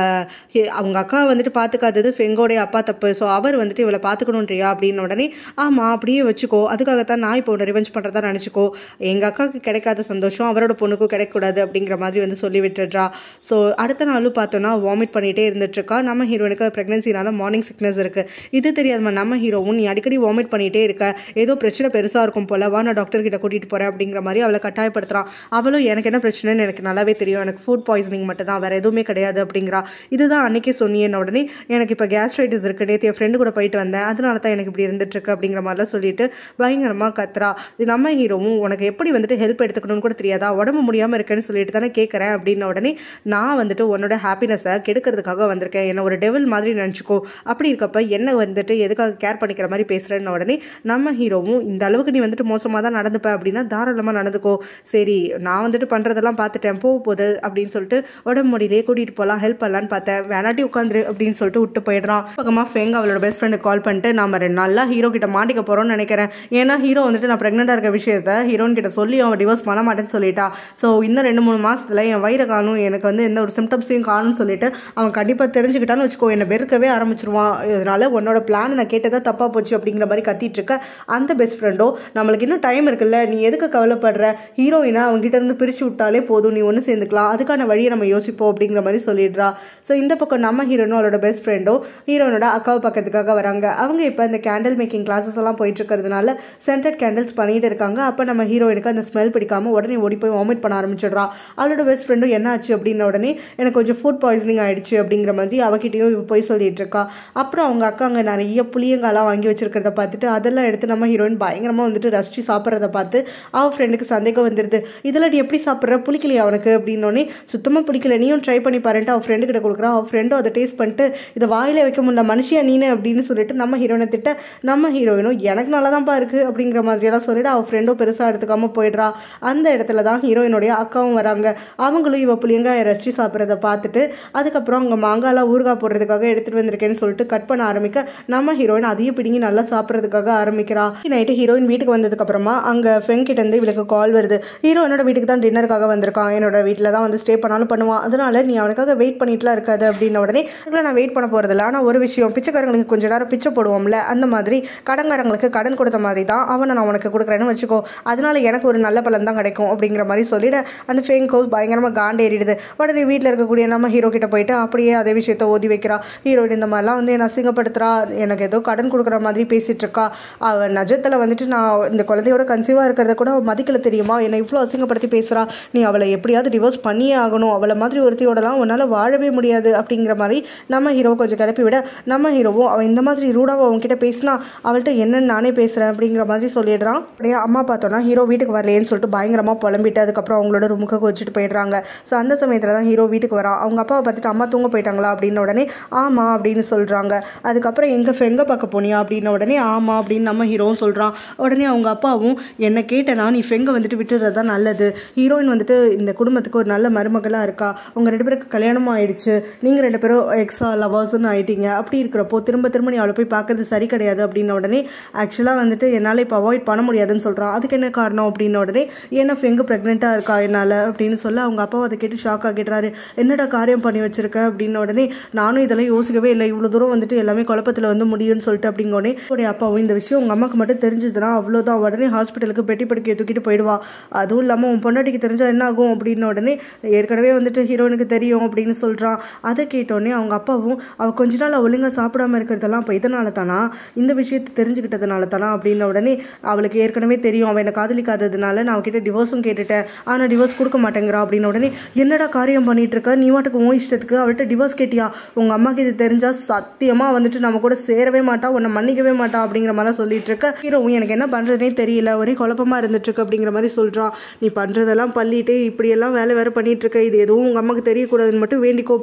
அவங்க அக்கா வந்துட்டு பார்த்துக்காதது ஃபெங்கோடைய அப்பா தப்பு, ஸோ அவர் வந்துட்டு இவளை பார்த்துக்கணுன்றியா அப்படின்னு உடனே ஆமாம் அப்படியே வச்சுக்கோ, அதுக்காகத்தான் நான் இப்போ உன்னை ரிவெஞ்ச் பண்ணுறதா நினச்சிக்கோ, எங்கள் அக்காவுக்கு கிடைக்காத சந்தோஷம் அவரோட பொண்ணுக்கும் கிடைக்கக்கூடாது அப்படிங்கிற மாதிரி வந்து சொல்லி விட்டுடுறா. ஸோ அடுத்த நாளும் பார்த்தோன்னா வாமிட் பண்ணிகிட்டே இருந்துட்டுருக்கா. நம்ம ஹீரோனுக்கு ப்ரெக்னன்சினால மார்னிங் சிக்னஸ் இருக்குது. இது தெரியாதமா நம்ம ஹீரோவும் நீ அடிக்கடி வாமிட் பண்ணிகிட்டே இருக்க, ஏதோ பிரச்சனை பெருசாக இருக்கும் போல, வா நான் டாக்டர் கிட்ட கூட்டிகிட்டு போகிறேன் அப்படிங்கிற மாதிரி அவளை கட்டாயப்படுத்துகிறான். அவளும் எனக்கு என்ன பிரச்சனைன்னு எனக்கு நல்லாவே தெரியும், எனக்கு ஃபுட் பாய்சனிங் மட்டும் தான், வேறு எதுவுமே கிடையாது அப்படிங்கிறா. இதுதான் அன்றைக்கே சொன்னியன்னு உடனே எனக்கு இப்போ கேஸ்ட்ரைட்டிஸ் இருக்குது, நேற்று என் ஃப்ரெண்டு கூட போயிட்டு வந்தேன், அதனால தான் எனக்கு இப்படி இருந்துட்டுருக்கு அப்படிங்கிற மாதிரிலாம் சொல்லிட்டு பயங்கரமாக கத்துறா. நம்ம ஹீரோவும் உனக்கு எப்படி வந்துட்டு ஹெல்ப் எடுத்துக்கணும்னு கூட தெரியாதா, உடம்பு முடியாமல் இருக்கேன்னு சொல்லிட்டு தானே கேட்குறேன் அப்படின்ன உடனே நான் வந்துட்டு உன்னோட ஹாப்பினஸை கெடுக்கிறதுக்காக வந்திருக்கேன், என்ன ஒரு டெவில் மாதிரி நினச்சிக்கோ, அப்படி இருக்கப்ப என்ன வந்துட்டு எதுக்காக கேர் பண்ணிக்கிற மாதிரி பேசுகிறேன்னு உடனே நம்ம ஹீரோவும் இந்த அளவுக்கு நீ வந்துட்டு மோசமாக தான் நடந்துப்ப அப்படின்னா தாராளமாக நடந்துக்கோ, சரி நான் வந்துட்டு பண்ணுறதெல்லாம் பார்த்துட்டேன் போகுது அப்படின்னு சொல்லிட்டு உடம்பு முடியிலே கூட்டிகிட்டு போகலாம் ஹெல்ப் பண்ணலான்னு பார்த்தேன், வேணாட்டி உட்காந்துரு அப்படின்னு சொல்லிட்டு விட்டு போயிடுறான். பக்கமாக ஃபெங் அவளோட பெஸ்ட் ஃப்ரெண்டுக்கு கால் பண்ணிட்டு நம்ம 2 நாளில் ஹீரோ கிட்ட மாட்டிக்க போகிறோம்னு நினைக்கிறேன், ஏன்னா ஹீரோ வந்துட்டு நான் ப்ரெக்னெண்ட்டாக இருக்க விஷயத்த ஹீரோன் கிட்ட சொல்லி அவன் டிவோர்ஸ் பண்ண மாட்டேன்னு சொல்லிட்டா. ஸோ இன்னும் 2-3 மாதத்தில் என் வயிறை காணும், எனக்கு வந்து எந்த ஒரு சிம்டம்ஸையும் காணும்னு சொல்லிட்டு அவன் கண்டிப்பாக தெரிஞ்சுக்கிட்டான்னு வச்சுக்கோ, என்னை வெறுக்கவே ஆரம்பிச்சிருவான், இதனால உன்னோட பிளான் நான் கேட்டதா தப்பாக போச்சு அப்படிங்கிற மாதிரி கத்திட்டு இருக்க அந்த பெஸ்ட் ஃப்ரெண்டோ நம்மளுக்கு இன்னும் டைம் இருக்குல்ல, நீ எதுக்கு கவலைப்படுற, ஹீரோயினா அவங்ககிட்ட இருந்து பிரித்து விட்டாலே போதும், நீ ஒன்று சேர்ந்துக்கலாம், அதுக்கான வழியை நம்ம யோசிப்போம் அப்படிங்கிற மாதிரி சொல்லிடுறா. ஸோ இந்த பக்கம் நம்ம ஹீரோனும் அவளோட பெஸ்ட் ஃப்ரெண்டோ ஹீரோனோட அக்காவை பக்கத்துக்காக வராங்க. அவங்க இப்போ இந்த கேண்டில் மேக்கிங் கிளாஸஸ் எல்லாம் போயிட்டு இருக்கிறதுனால சென்டட் கேண்டில்ஸ் பண்ணிட்டு இருக்காங்க. அப்போ நம்ம ஹீரோயினுக்கு அந்த ஸ்மெல் பிடிக்காம உடனே ஓடி போய் வாமிட் பண்ண ஆரம்பிச்சிடுறா. அவளோட பெஸ்ட் ஃப்ரெண்டும் என்ன ஆச்சு அப்படின்ன உடனே எனக்கு கொஞ்சம் ஃபுட் பாய்சனிங் ஆயிடுச்சு அப்படிங்கிற மாதிரி அவகிட்டையும் போய் சொல்லிட்டு இருக்கா. அப்புறம் அவங்க அக்கா அங்கே நிறைய புளியங்காலாம் வாங்கி வச்சிருக்கிறத பார்த்துட்டு அதெல்லாம் எடுத்து நம்ம ஹீரோயின் பயங்கரமாக வந்துட்டு ரசிச்சு சாப்பிட்றத பார்த்து அவள் ஃப்ரெண்டுக்கு சந்தேகம் வந்துடுது. இதெல்லாம் நீ எப்படி சாப்பிட்ற, பிடிக்கலையா அவனுக்கு அப்படின்னோடனே சுத்தமாக பிடிக்கல, நீயும் ட்ரை பண்ணி பாருன்ட்டு அவள் ஃப்ரெண்டு கிட்ட கொடுக்குறா. அவள் ஃப்ரெண்டும் அதை டேஸ்ட் பண்ணிட்டு இதை வாயிலே வைக்க முடியல மனுஷியா நீனு அப்படின்னு சொல்லிட்டு நம்ம ஹீரோயினை திட்ட நம்ம ஹீரோயினும் எனக்கு நல்லா தான்ப்பா இருக்குது அப்படிங்கிற மாதிரியெல்லாம் சொல்லிட்டு அவள் ஃப்ரெண்டும் பெருசாக எடுத்துக்காமல் போயிடுறா. அந்த இடத்துல தான் ஹீரோயினுடைய அக்காவும் வராங்க. அவங்களும் இவ புளியங்காயை ரசிச்சு சாப்பிட்றத பார்த்துட்டு அதுக்கப்புறம் அவங்க மாங்காலாம் ஊறுகாய் போடுறதுக்காக எடுத்துகிட்டு வந்திருக்கேன்னு சொல்லிட்டு கட் பண்ண ஆரம்பிக்க நம்ம ஹீரோயின் அதையும் பிடிங்கி நல்லா சாப்பிட்றதுக்காக ஆரம்பிக்கிறா. நைட்டு ஹீரோயின் வீட்டுக்கு வந்ததுக்கப்புறமா அங்கே ஃப்ரெண்ட் கிட்டேருந்து இவளுக்கு கால் வருது. ஹீரோ என்னோட வீட்டுக்கு தான் டின்னருக்காக வந்திருக்கான், என்னோட வீட்டில் தான் வந்து ஸ்டே பண்ணாலும் பண்ணுவான், அதனால நீ அவனுக்காக வெயிட் பண்ணிட்டுலாம் இருக்காது அப்படின்ன உடனே நான் வெயிட் பண்ண போகிறதில்ல, ஆனால் ஒரு விஷயம், பிச்சைக்காரங்களுக்கு கொஞ்சம் நேரம் பிச்சை போடுவோம்ல, அந்த மாதிரி கடன்காரங்களுக்கு கடன் கொடுத்த மாதிரி தான் அவனை நான் உனக்கு கொடுக்குறேன்னு வச்சுக்கோ, அதனால எனக்கு ஒரு நல்ல பலன் தான் கிடைக்கும் அப்படிங்கிற மாதிரி சொல்லிட்டு அந்த ஃபேங்க் ஹவுஸ் பயங்கரமாக காண்டேறிடுது. உடனே வீட்டில் இருக்கக்கூடிய நம்ம ஹீரோ கிட்ட போயிட்டு அப்படியே அதே விஷயத்த ஓதி வைக்கிறா. ஹீரோயின் இந்த மாதிரிலாம் வந்து என்னை அசிங்கப்படுத்துறா, எனக்கு ஏதோ கடன் கொடுக்குற மாதிரி பேசிகிட்டு இருக்கா, அவள் நஜத்தில் வந்துட்டு நான் இந்த குழந்தையோட கன்சீவாக இருக்கிறத கூட அவள் மதிக்கல தெரியுமா, என்னை இவ்வளோ அசிங்கப்படுத்தி பேசுகிறா, நீ அவளை எப்படியாவது டிவோர்ஸ் பண்ணியே ஆகணும், அவளை மாதிரி ஒருத்தையோடலாம் உன்னால் வாழவே முடியாது அப்படிங்கிற மாதிரி நம்ம ஹீரோவை கொஞ்சம் கிளப்பி விட நம்ம ஹீரோவும் அவள் இந்த மாதிரி ரூடாக அவங்ககிட்ட பேசினா அவள்கிட்ட என்னன்னு நானே பேசுகிறேன் அப்படிங்கிற மாதிரி சொல்லிடுறான். அப்படியே அம்மா பார்த்தோன்னா ஹீரோ வீட்டுக்கு வரலேன்னு சொல்லிட்டு பயங்கரமாக புலம்பிட்டு அதுக்கப்புறம் அவங்களோட ரூமுக்கு வச்சுட்டு போயிடுறாங்க. ஸோ அந்த சமயத்தில் தான் ஹீரோ வீட்டுக்கு வரான். அவங்க அப்பாவை பார்த்துட்டு அம்மா தூங்க போயிட்டாங்களா அப்படின்ன உடனே ஆமாம் அப்படின்னு சொல்கிறாங்க. அதுக்கப்புறம் எங்கள் ஃபெங்கை பார்க்க போனியா அப்படின்ன உடனே ஆமாம் அப்படின்னு நம்ம ஹீரோவும் சொல்கிறான். உடனே அவங்க அப்பாவும் என்னை கேட்டனா நீ ஃபெங்கை வந்துட்டு விட்டுறது தான் நல்லது, ஹீரோயின் வந்துட்டு இந்த குடும்பத்துக்கு ஒரு நல்ல மருமகளாக இருக்கா, உங்கள் 2 பேருக்கு கல்யாணமும் ஆயிடுச்சு, நீங்கள் 2 பேரும் எக்ஸா லவர்ஸ்ன்னு ஆயிட்டீங்க, அப்படி இருக்கிறப்போ திரும்ப திரும்ப நீ அவளை போய் பார்க்கறது சரி கிடையாது அப்படின்ன உடனே ஆக்சுவலாக வந்துட்டு என்னால் இப்போ அவாய்ட் பண்ண முடியாதுன்னு சொல்கிறான். அதுக்கு என்ன காரணம் அப்படின்ன உடனே ஏன்னா ஃபெங்கு ப்ரெக்னெண்ட்டாக இருக்கா என்னால் அப்படின்னு சொல்ல அவங்க அப்பாவை அதை கேட்டு ஷாக் ஆகிடுறாரு. என்னடா காரியம் பண்ணி வச்சிருக்க அப்படின்ன உடனே நானும் இதெல்லாம் யோசிக்கவே இல்லை, இவ்வளோ தூரம் வந்துட்டு எல்லாமே குழப்பத்தில் வந்து முடியும்னு சொல்லிட்டு அப்படிங்கோடனே உடைய அப்பாவும் இந்த விஷயம் உங்கள் அம்மாவுக்கு மட்டும் தெரிஞ்சதுன்னா அவ்வளோதான், உடனே ஹாஸ்பிட்டலுக்கு பெட்டி படுக்கையை தூக்கிட்டு போயிடுவா, அதுவும் இல்லாமல் உன் பொண்டாட்டிக்கு தெரிஞ்சால் என்ன ஆகும் அப்படின்ன உடனே ஏற்கனவே வந்துட்டு ஹீரோனுக்கு தெரியும் அப்படின்னு சொல்கிறான். அதை கேட்டோடனே அவங்க அப்பாவும் அவள் கொஞ்ச நாள் ஒழுங்காக சாப்பிடாம இருக்கிறதெல்லாம் இப்போ இதனால தானா, இந்த விஷயத்தை தெரிஞ்சுக்கிட்டதுனால தானா அப்படின்ன உடனே அவளுக்கு ஏற்கனவே தெரியும், அவன் என்னை காதலிக்காததுனால நான் அவகிட்ட டிவோர்ஸும் கேட்டுட்டேன், ஆனால் டிவோர்ஸ் கொடுக்க மாட்டேங்கிறா அப்படின்ன உடனே என்னடா காரியம் பண்ணிட்டு இருக்க, நீ வாட்டுக்கு உன் இஷ்டத்துக்கு அவள்கிட்ட டிவோர்ஸ் கேட்டியா, உங்கள் அம்மாவுக்கு இது தெரிஞ்சால் சத்தியமாக வந்துட்டு நம்ம கூட சேரவே மாட்டா, உன்னை மன்னிக்கவே மாட்டா அப்படிங்கிற மாதிரி சொல்லிட்டு இருக்க. ஹீரோவும் எனக்கு என்ன பண்ணுறதுனே தெரியல, ஒரே குழப்பமாக இருந்துட்டு இருக்கு அப்படிங்கிற மாதிரி சொல்கிறான். நீ பண்ணுறதெல்லாம் பள்ளிட்டு இப்படியெல்லாம் வேலை வேறு பண்ணிட்டு இருக்க, இது எதுவும் உங்கள் அம்மாவுக்கு தெரியக்கூடாதுன்னு மட்டும் வேண்டிக்கோ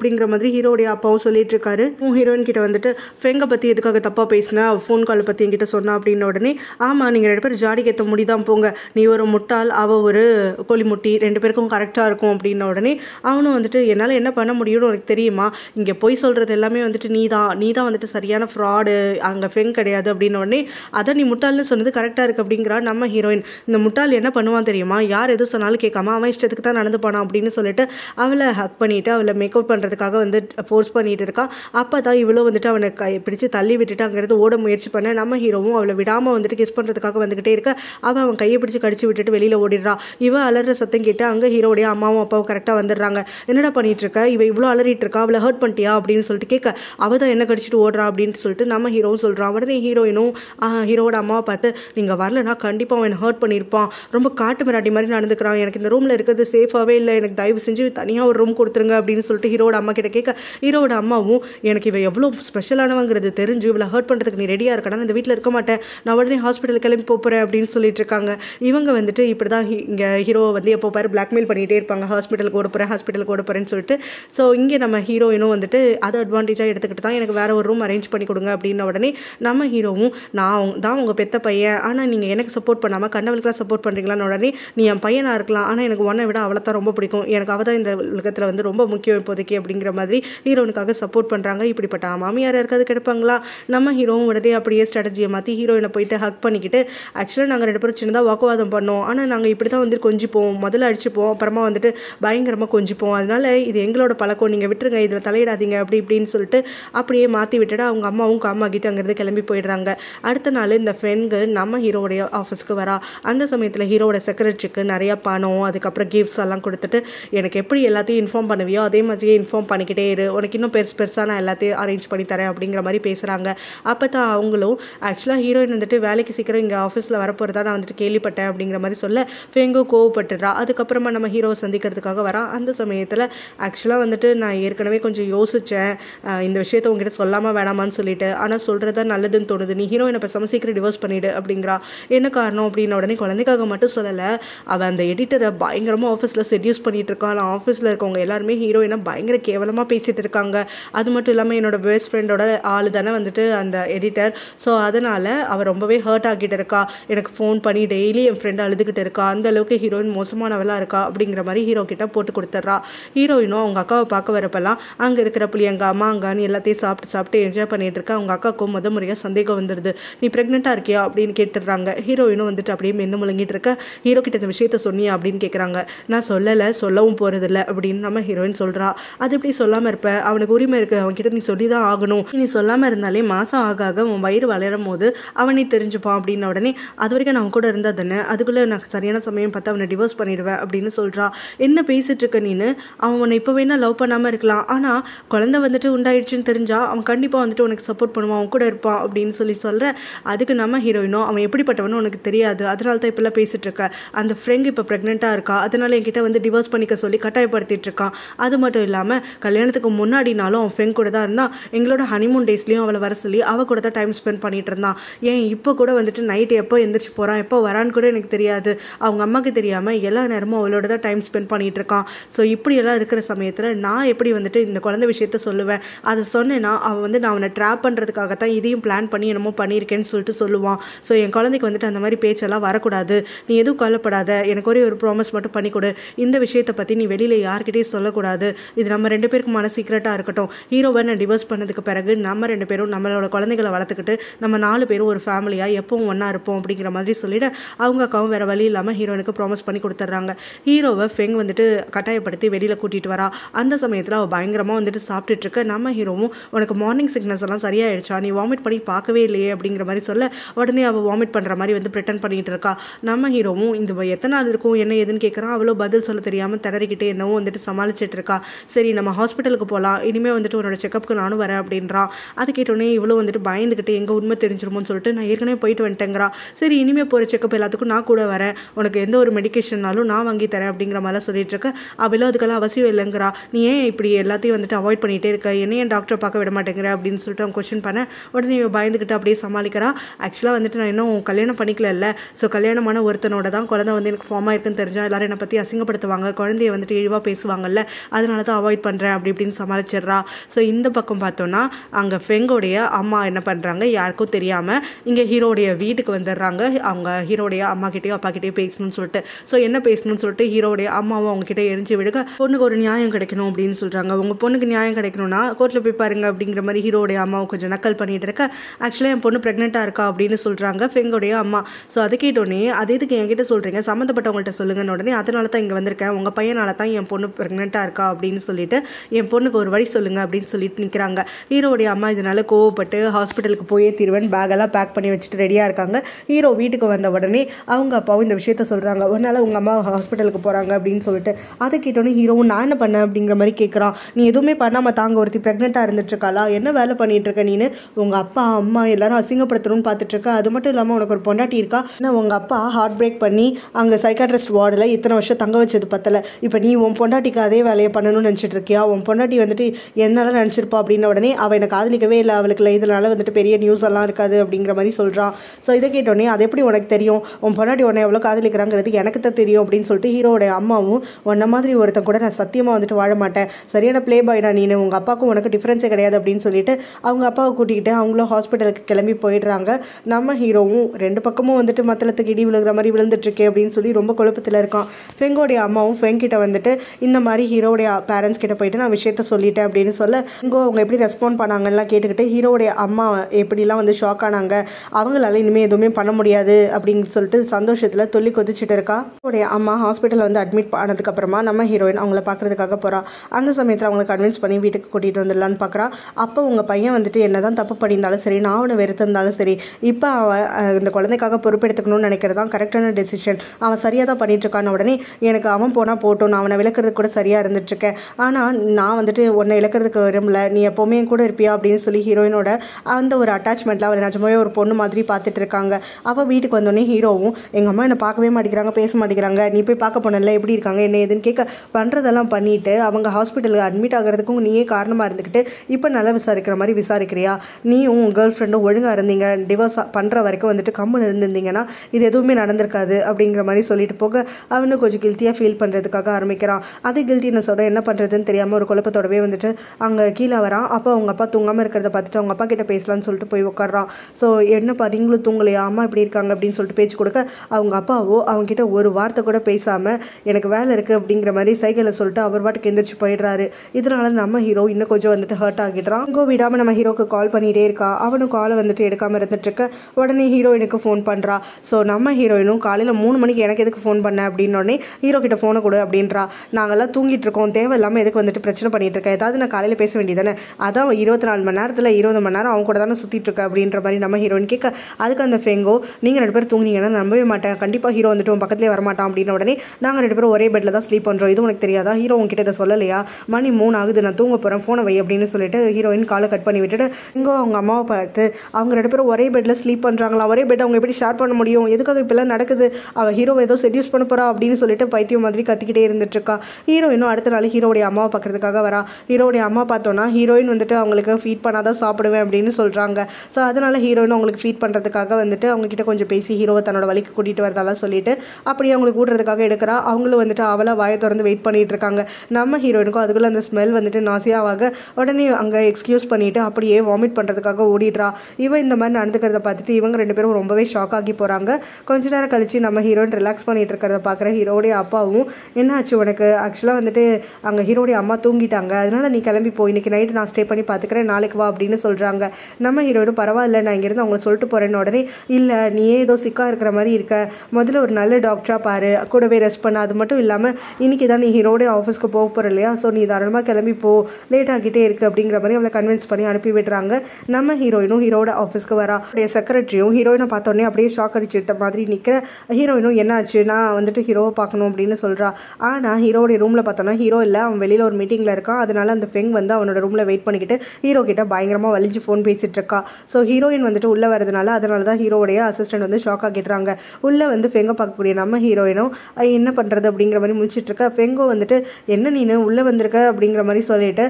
அவாய்ட் பண்ணுறேன் அப்படி இப்படின்னு சமாளிச்சிடுறா. ஸோ இந்த பக்கம் பார்த்தோன்னா அங்கே ஃபெங்கோடைய அம்மா என்ன பண்ணுறாங்க, யாருக்கும் தெரியாமல் இங்கே ஹீரோடைய வீட்டுக்கு வந்துடுறாங்க. அவங்க ஹீரோடைய அம்மா கிட்டேயோ அப்பா கிட்டேயோ பேசணும்னு சொல்லிட்டு. ஸோ என்ன பேசணும்னு சொல்லிட்டு ஹீரோடைய அம்மாவும் அவங்க கிட்டே எரிஞ்சு விடுங்க, பொண்ணுக்கு ஒரு நியாயம் கிடைக்கணும் அப்படின்னு சொல்கிறாங்க. உங்கள் பொண்ணுக்கு நியாயம் கிடைக்கணும்னா கோர்ட்டில் போய் பாருங்க அப்படிங்கிற மாதிரி ஹீரோடைய அம்மாவை கொஞ்சம் நக்கல் பண்ணிட்டு இருக்க. ஆக்சுவலாக என் பொண்ணு ப்ரெக்னெண்ட்டாக இருக்கா அப்படின்னு சொல்கிறாங்க ஃபெங்கோடைய அம்மா. ஸோ அதை கேட்டோடனே அது எதுக்கு என்கிட்ட சொல்கிறீங்க, சம்மந்தப்பட்டவங்கள்ட்ட சொல்லுங்கன்னு உடனே அதனால தான் இங்கே வந்திருக்கேன், உங்கள் பையனால தான் என் பொண்ணு ப்ரெக்னெண்ட்டாக இருக்கா அப்படின்னு சொல்லிட்டு என் பொண்ணுக்கு ஒரு வழி சொல்லுங்க அப்படின்னு சொல்லிட்டு நிற்கிறாங்க. ஹீரோடைய அம்மா இதனால கோவப்பட்டு ஹாஸ்பிட்டலுக்கு போயே தீர்வன் பேக்கெல்லாம் பேக் பண்ணி வச்சுட்டு ரெடியாக இருக்காங்க. ஹீரோ வீட்டுக்கு வந்த உடனே அவங்க அப்பாவும் இந்த விஷயத்த சொல்கிறாங்க, ஒன்னால உங்கள் அம்மா ஹாஸ்பிட்டலுக்கு போகிறாங்க அப்படின்னு சொல்லிட்டு. அதை கேட்டோன்னே ஹீரோவும் நான் என்ன பண்ணேன் அப்படிங்கிற மாதிரி கேட்குறான். நீ எதுவுமே பண்ணாமல் தாங்க ஒருத்தி ப்ரெக்னெண்ட்டாக இருந்துட்டு இருக்காளா, என்ன வேலை பண்ணிட்டு இருக்க நீனு, உங்கள் அப்பா அம்மா எல்லாரும் அசிங்கப்படுத்தணும்னு பார்த்துட்டு இருக்க, அது மட்டும் இல்லாமல் உனக்கு ஒரு பொண்டாட்டி இருக்கா, ஏன்னா உங்கள் அப்பா ஹார்ட் பிரேக் பண்ணி அங்கே சைக்காட்ரிஸ்ட் வார்டில் இத்தனை வருஷம் தங்க வச்சது பத்தலை, இப்போ நீ உன் பொண்டாட்டிக்கு அதே வேலையை பண்ணணும்னு நினச்சிட்டு இருக்கியா, உன் பொண்டாட்டி வந்துட்டு என்னால நினச்சிருப்பா அப்படின்ன உடனே அவள் எனக்கு காதலிக்கவே இல்லை, அவளுக்கு இதனால வந்துட்டு பெரிய நியூஸ் எல்லாம் இருக்காது அப்படிங்கிற மாதிரி சொல்கிறான். ஸோ இதை கேட்டோடனே அது எப்படி உனக்கு தெரியும், உன் பொண்டாட்டி உன்னை எவ்வளோ காதலிக்கிறாங்கிறது எனக்கு தான் தெரியும் அப்படின்னு சொல்லிட்டு ஹீரோடைய அம்மாவும் உன்ன மாதிரி ஒருத்தன் கூட நான் சத்தியமாக வந்துட்டு வாழ மாட்டேன், சரியான ப்ளே பாய்டா நீனு, உங்கள் அப்பாவுக்கும் உனக்கு டிஃப்ரென்ஸே கிடையாது அப்படின்னு சொல்லிட்டு அவங்க அப்பாவை கூட்டிக்கிட்டு அவங்களும் ஹாஸ்பிட்டலுக்கு கிளம்பி போயிடுறாங்க. நம்ம ஹீரோவும் ரெண்டு பக்கமும் வந்துட்டு மத்தளத்துக்கு இடி விழுகிற மாதிரி விழுந்துட்டுருக்கே அப்படின்னு சொல்லி ரொம்ப குழப்பத்தில் இருக்கான். ஃபெங்கோடைய அம்மாவும் ஃபெங்கிட்ட வந்துட்டு இந்த மாதிரி ஹீரோடைய பேரண்ட்ஸ் கிட்ட போயிட்டு நான் விஷயத்த சொல்லிட்டேன் அப்படின்னு சொல்ல இங்கோ அவங்க எப்படி ரெஸ்பாண்ட் பண்ணாங்கலாம் கேட்டுக்கிட்டு ஹீரோடைய அம்மா எப்படிலாம் வந்து ஷாக் ஆனாங்க, அவங்களால இனிமேல் எதுவுமே பண்ண முடியாது அப்படின்னு சொல்லிட்டு சந்தோஷத்தில் சொல்லி கொதிச்சுட்டு இருக்கா. அவருடைய அம்மா ஹாஸ்பிட்டலில் வந்து அட்மிட் ஆனதுக்கப்புறமா நம்ம ஹீரோயின் அவங்கள பார்க்கறதுக்காக போகிறா. அந்த சமயத்தில் அவங்களை கன்வின்ஸ் பண்ணி வீட்டுக்கு கூட்டிகிட்டு வந்துடலான்னு பார்க்குறா. அப்போ உங்கள் பையன் வந்துட்டு என்ன தான் தப்பு பண்ணியிருந்தாலும் சரி, நான் அவனை வெறுத்திருந்தாலும் சரி, இப்போ அவன் இந்த குழந்தைக்காக பொறுப்பெடுத்துக்கணும்னு நினைக்கிறது தான் கரெக்டான டெசிஷன், அவன் சரியாக தான் பண்ணிட்டு இருக்கான்னு உடனே எனக்கு அவன் போனால் போட்டோம், நான் அவனை விளக்குறதுக்கு கூட சரியாக இருந்துட்டுருக்கேன், ஆனால் நான் வந்துட்டு உன்னை இழக்கிறதுக்கு விரும்பல, நீ எப்போவுமே கூட இருப்பியா அப்படின்னு சொல்லி ஹீரோயினோட அந்த ஒரு அட்டாச்மெண்ட்டில் அவர் நிஜமாவே ஒரு பொண்ணு மாதிரி பார்த்துட்டு இருக்காங்க. அவள் வீட்டுக்கு வந்தோடனே ஹீரோவும் எங்கள் அம்மா என்னை பார்க்கவே மாட்டேங்கிறாங்க, பேச மாட்டேங்கிறாங்க, நீ போய் பார்க்க போனல எப்படி இருக்காங்க என்ன ஏதுன்னு கேட்க பண்ணுறதெல்லாம் பண்ணிவிட்டு அவங்க ஹாஸ்பிட்டலுக்கு அட்மிட் ஆகிறதுக்கும் நீயே காரணமாக இருந்துக்கிட்டு இப்போ நல்லா விசாரிக்கிற மாதிரி விசாரிக்கிறியா, நீயும் உங்கள் கேர்ள் ஃப்ரெண்டும் ஒழுங்காக இருந்தீங்க, டிவோர்ஸ் பண்ணுற வரைக்கும் வந்துட்டு கம்முன்னு இருந்திருந்தீங்கன்னா இது எதுவுமே நடந்திருக்காது அப்படிங்கிற மாதிரி சொல்லிட்டு போக அவனு கொஞ்சம் கில்ட்டியாக ஃபீல் பண்ணுறதுக்காக ஆரம்பிக்கிறான். அதே கில்ட்டினஸோட என்ன பண்ணுறதுன்னு தெரியாமல் ஒரு குழப்பத்தோடவே வந்துட்டு அங்கே கீழே வரான். அப்போ அவங்க அப்பா தூங்காமல் இருக்கிறத பார்த்துட்டு அவங்க அப்பா கிட்ட பேசலான்னு சொல்லிட்டு போய் உட்காரான். ஸோ என்னப்பா நீங்களும் தூங்கலையா, அம்மா இப்படி இருக்காங்க அப்படின்னு சொல்லிட்டு பேச்சு கொடுக்க அவங்க அப்பாவோ அவங்ககிட்ட ஒரு வார்த்தை கூட பேசாமல் எனக்கு வேலை இருக்குது அப்படிங்கிற மாதிரி சைக்கிளில் சொல்லிட்டு அவர் வாட்டுக்கு எந்திரிச்சு போயிடுறாரு. இதனால நம்ம ஹீரோ இன்னும் கொஞ்சம் வந்துட்டு ஹர்ட் ஆகிடுறான். இங்கோ விடாமல் நம்ம ஹீரோக்கு கால் பண்ணிகிட்டே இருக்கா. அவனும் காலை வந்துட்டு எடுக்காமல் இருந்துட்டு இருக்க உடனே ஹீரோயினுக்கு ஃபோன் பண்ணுறா. ஸோ நம்ம ஹீரோயினும் காலையில் 3 மணிக்கு எனக்கு எதுக்கு ஃபோன் பண்ண அப்படின்னோடனே ஹீரோ கிட்ட ஃபோனை கொடு அப்படின்றா. நாங்கள்லாம் தூங்கிட்டு இருக்கோம், தேவையில்லாமல் எதுக்கு வந்துட்டு பிரச்சனை பண்ணிட்டு இருக்கேன், ஏதாவது நான் காலையில் பேச வேண்டியதானே, அதான் 24 மணி நேரத்தில் 20 மணி நேரம் அவங்க கூட தானே சுற்றிட்டு இருக்க அப்படின்ற மாதிரி நம்ம ஹீரோயின் கேட்க அதுக்கு அந்த ஃபெங்கோ நீங்கள் 2 பேர் தூங்கினீங்கன்னா நம்பவே மாட்டேன், கண்டிப்பாக ஹீரோ வந்துட்டு உன் பக்கத்துலேயே வரமாட்டான் அப்படின்ன உடனே நாங்கள் 2 பேரும் ஒரே பெட்டில் தான் ஸ்லீப் பண்ணுறோம், இது உனக்கு தெரியாதா, ஹீரோ உங்ககிட்ட இதை சொல்லலையா, மணி 3 ஆகுது நான் தூங்க போகிறேன், ஃபோனை வை அப்படின்னு சொல்லிட்டு ஹீரோயின் காலை கட் பண்ணி விட்டுட்டு இங்கோ அவங்க அம்மாவை பார்த்து அவங்க 2 பேரும் ஒரே பெட்டில் ஸ்லீப் பண்ணுறாங்களா, ஒரே பெட் அவங்க எப்படி ஷேர் பண்ண முடியும், எதுக்காக இப்பெல்லாம் நடக்குது, அவள் ஹீரோ ஏதோ செட்யூஸ் பண்ண போகிறா அப்படின்னு சொல்லிட்டு பைத்தியம் மாதிரி கத்திக்கிட்டே இருந்துட்டு இருக்கா. ஹீரோயினும் அடுத்த நாள் ஹீரோடைய அம்மாவை பார்க்கறதுக்காக வரா. ஹீரோடைய அம்மா பார்த்தோன்னா ஹீரோயின் வந்துட்டு அவங்களுக்கு ஃபீட் பண்ணாதான் சாப்பிடுவேன் அப்படின்னு சொல்கிறாங்க. ஸோ அதனால் ஹீரோயின் அவங்களுக்கு ஃபீட் பண்ணுறதுக்காக வந்துட்டு அவங்ககிட்ட கொஞ்சம் பேசி ஹீரோவை தன்னோட வழிக்கு கூட்டிகிட்டு வரதெல்லாம் சொல்லிட்டு அப்படியே அவங்களுக்கு கூட்டுறதுக்காக எடுக்கிறா. அவங்களும் வந்துட்டு அவளை வாயை திறந்து வெயிட் பண்ணிட்டு இருக்காங்க. நம்ம ஹீரோயினுக்கும் அதுக்குள்ளே அந்த ஸ்மெல் வந்துட்டு நாசியாவாக உடனே அங்கே எக்ஸ்கியூஸ் பண்ணிவிட்டு அப்படியே வாமிட் பண்ணுறதுக்காக ஓடிடுறா. இவன் இந்த மாதிரி நடந்துக்கிறத பார்த்துட்டு இவங்க 2 பேரும் ரொம்பவே ஷாக் ஆகி போகிறாங்க. கொஞ்ச நேரம் கழிச்சு நம்ம ஹீரோயின் ரிலாக்ஸ் பண்ணிட்டு இருக்கிறத பார்க்குற ஹீரோடைய அப்பாவும் என்ன ஆச்சு உனக்கு, ஆக்சுவலாக வந்துட்டு அங்கே ஹீரோடைய அம்மா தூங்கிட்டாங்க, அதனால நீ கிளம்பி போய் இன்னைக்கு நைட்டு நான் ஸ்டே பண்ணி பார்த்துக்கிறேன், நாளைக்கு வா அப்படின்னு சொல்கிறாங்க. நம்ம ஹீரோயினும் பரவாயில்ல நான் இங்கேருந்து அவங்கள சொல்லிட்டு போகிறேன்னு உடனே இல்லை நீயே ஏதோ சிக்காக இருக்கிற மாதிரி இருக்க, முதல்ல ஒரு நல்ல டாக்டராக பாரு, கூடவே ரெஸ்ட் பண்ண, அது மட்டும் இல்லாமல் இன்றைக்கி தான் நீ ஹீரோடைய ஆஃபீஸ்க்கு போக போகிற இல்லையா, ஸோ நீ தாராளமாக கிளம்பி போ, லேட் ஆகிட்டே இருக்குது அப்படிங்கிற மாதிரி அவளை கன்வின்ஸ் பண்ணி அனுப்பி விடுறாங்க. நம்ம ஹீரோயினும் ஹீரோட ஆஃபீஸ்க்கு வரா. அவருடைய செக்ரட்டரியும் ஹீரோயினை பார்த்தோன்னே அப்படியே ஷாக் அடிச்சுட்ட மாதிரி நிற்கிற ஹீரோயினும் என்னாச்சு நான் வந்துட்டு ஹீரோவை பார்க்கணும் அப்படின்னு சொல்கிறா. ஆனால் ஹீரோடைய ரூமில் பார்த்தோன்னா ஹீரோ இல்லை, அவன் வெளியில் ஒரு மீட்டிங்கில் இருக்கான். அதனால அந்த ஃபெங் வந்து அவனோட ரூமில் வெயிட் பண்ணிக்கிட்டு ஹீரோ கிட்ட பயங்கரமாக வலிஞ்சு ஃபோன் பேசிகிட்டு இருக்கா. ஸோ ஹீரோயின் வந்துட்டு உள்ளே வரதுனால அதனால தான் ஹீரோடைய அசிஸ்டன்ட் வந்து ஷாக் ஆகிடுறாங்க. உள்ளே வந்து ஃபெங்கை பார்க்கக்கூடிய நம்ம ஹீரோயினும் என்ன பண்ணுறது அப்படிங்கிற மாதிரி முடிச்சுட்டு இருக்கா. ஃபெங்கோ வந்துட்டு என்ன நீனு உள்ளே வந்திருக்க அப்படிங்கிற மாதிரி சொல்லிட்டு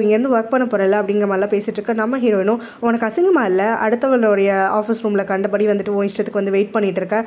இங்கேருந்து ஒர்க் பண்ண போகிறல அப்படிங்கிற மாதிரிலாம் பேசிகிட்டு இருக்க. நம்ம ஹீரோயினும் உனக்கு அசிங்கமாக இல்லை, அடுத்தவங்களுடைய ஆஃபீஸ் ரூமில் கண்டபடி வந்துட்டு உன் இஷ்டத்துக்கு வந்து வெயிட் பண்ணிட்டு இருக்க,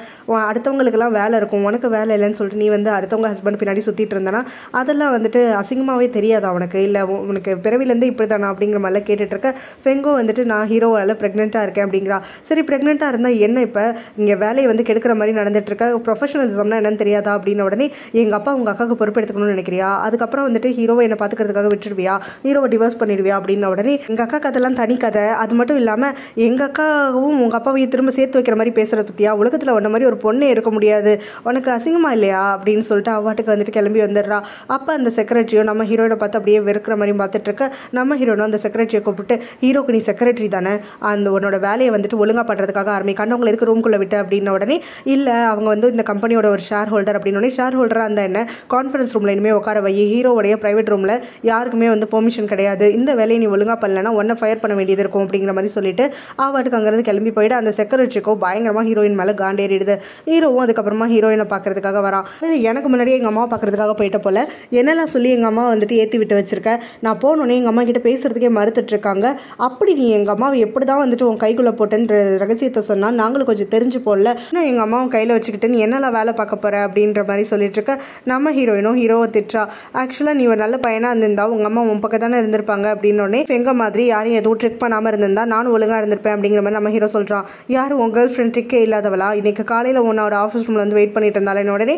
அடுத்தவங்களுக்கெல்லாம் வேலை இருக்கும், உனக்கு வேலை இல்லைன்னு சொல்லிட்டு நீ வந்து அடுத்தவங்க ஹஸ்பண்ட் பின்னாடி சுற்றிட்டு இருந்தனா அதெல்லாம் வந்துட்டு அசிங்கமாக நிஜமாவே தெரியாதா உனக்கு, இல்லை உனக்கு பிறவிலேருந்து இப்படி தானா அப்படிங்கிற மாதிரிலாம் கேட்டுட்டு இருக்க. ஃபெங்கோ வந்துட்டு நான் ஹீரோவால் ப்ரெக்னெண்ட்டாக இருக்கேன் அப்படிங்கிறா. சரி ப்ரெக்னெண்ட்டாக இருந்தால் என்ன, இப்போ இங்கே வேலையை வந்து கெடுக்கிற மாதிரி நடந்துட்டு இருக்க, ப்ரொஃபஷனலிசம்னா என்னன்னு தெரியாதா அப்படின்ன உடனே எங்கள் அப்பா உங்கள் அக்காவுக்கு பொறுப்பெடுத்துக்கணும்னு நினைக்கிறியா, அதுக்கப்புறம் வந்துட்டு ஹீரோவை என்னை பார்த்துக்கிறதுக்காக விட்டுடுவியா, ஹீரோவை டிவோர்ஸ் பண்ணிடுவியா அப்படின்ன உடனே எங்கள் அக்கா கதைலாம் தனி கதை, அது மட்டும் இல்லாமல் எங்கள் அக்காவும் உங்கள் அப்பாவையும் திரும்ப சேர்த்து வைக்கிற மாதிரி பேசுகிறத பற்றியா, உலகத்தில் உன்ன மாதிரி ஒரு பொண்ணே இருக்க முடியாது, உனக்கு அசிங்கமா இல்லையா அப்படின்னு சொல்லிட்டு அவாட்டுக்கு வந்துட்டு கிளம்பி வந்துடுறா. அப்போ அந்த செக்ரட்டரியும் நம்ம ஹீரோயினை பார்த்து அப்படியே வெறுக்கிற மாதிரி பார்த்துட்டு இருக்க. நம்ம ஹீரோனும் அந்த செக்ரட்டரியை கூப்பிட்டு, ஹீரோக்கு நீ செக்ரட்டரி தானே, அந்த உன்னோட வேலையை வந்துட்டு ஒழுங்காக பண்ணுறதுக்காக கண்டவங்களை எதுக்கு ரூம்குள்ளே விட்டு அப்படின்ன உடனே, இல்லை அவங்க வந்து இந்த கம்பெனியோட ஒரு ஷேர் ஹோல்டர் அப்படின்னு. ஷேர் ஹோல்டராக இருந்தால் என்ன, கான்ஃபரன்ஸ் ரூமில் இனிமேல் உட்கார வை, ஹீரோவுடைய ப்ரைவேட் ரூமில் யாருக்குமே வந்து பெர்மிஷன் கிடையாது, இந்த வேலையை நீ ஒழுங்காக பண்ணலன்னா ஒன்றை ஃபயர் பண்ண வேண்டியது இருக்கும் அப்படிங்கிற மாதிரி சொல்லிட்டு அவாட்டுக்கு அங்கேருந்து கிளம்பி போயிட்டு அந்த செக்ரட்டரிக்கோ பயங்கரமாக ஹீரோயின் மேலே காண்டேறிடுது. ஹீரோவும் அதுக்கப்புறமா ஹீரோயினை பார்க்கறதுக்காக வரான். எனக்கு முன்னாடியே எங்கள் அம்மா பார்க்கறதுக்காக போயிட்ட போல, என்னெல்லாம் சொல்லி எங்கள் அம்மா வந்துட்டு ஏற்றி விட்டு வச்சிருக்க, நான் போனோன்னே எங்கள் அம்மா கிட்ட பேசுறதுக்கே மறுத்துட்டு இருக்காங்க, அப்படி நீ எங்கள் அம்மாவை எப்படி தான் வந்துட்டு உன் கைக்குள்ளே போட்டேன்ற ரகசியத்தை சொன்னால் நாங்களும் கொஞ்சம் தெரிஞ்சு போடல, இன்னும் எங்கள் அம்மாவும் கையில் வச்சுக்கிட்டு நீ என்னெல்லாம் வேலை பார்க்க போகிற அப்படின்ற மாதிரி சொல்லிட்டு இருக்க. நம்ம ஹீரோயினும் ஹீரோவை திட்டுறா. ஆக்சுவலாக நீ ஒரு நல்ல பையனாக இருந்திருந்தா உங்கள் அம்மா உன் பக்கம் தானே இருந்திருப்பாங்க அப்படின்னோடனே, எங்கள் மாதிரி யாரையும் எதுவும் ட்ரிக் பண்ணாமல் இருந்திருந்தா நானும் ஒழுங்காக இருந்திருப்பேன் அப்படிங்கிற மாதிரி நம்ம ஹீரோ சொல்கிறான். யார் உன் கேர்ள் ஃப்ரெண்ட் ட்ரிக்கே இல்லாதவளா, இன்னைக்கு காலையில் உன்னோட ஆஃபீஸ் ரூமில் வந்து வெயிட் பண்ணிட்டு இருந்தாலும் உடனே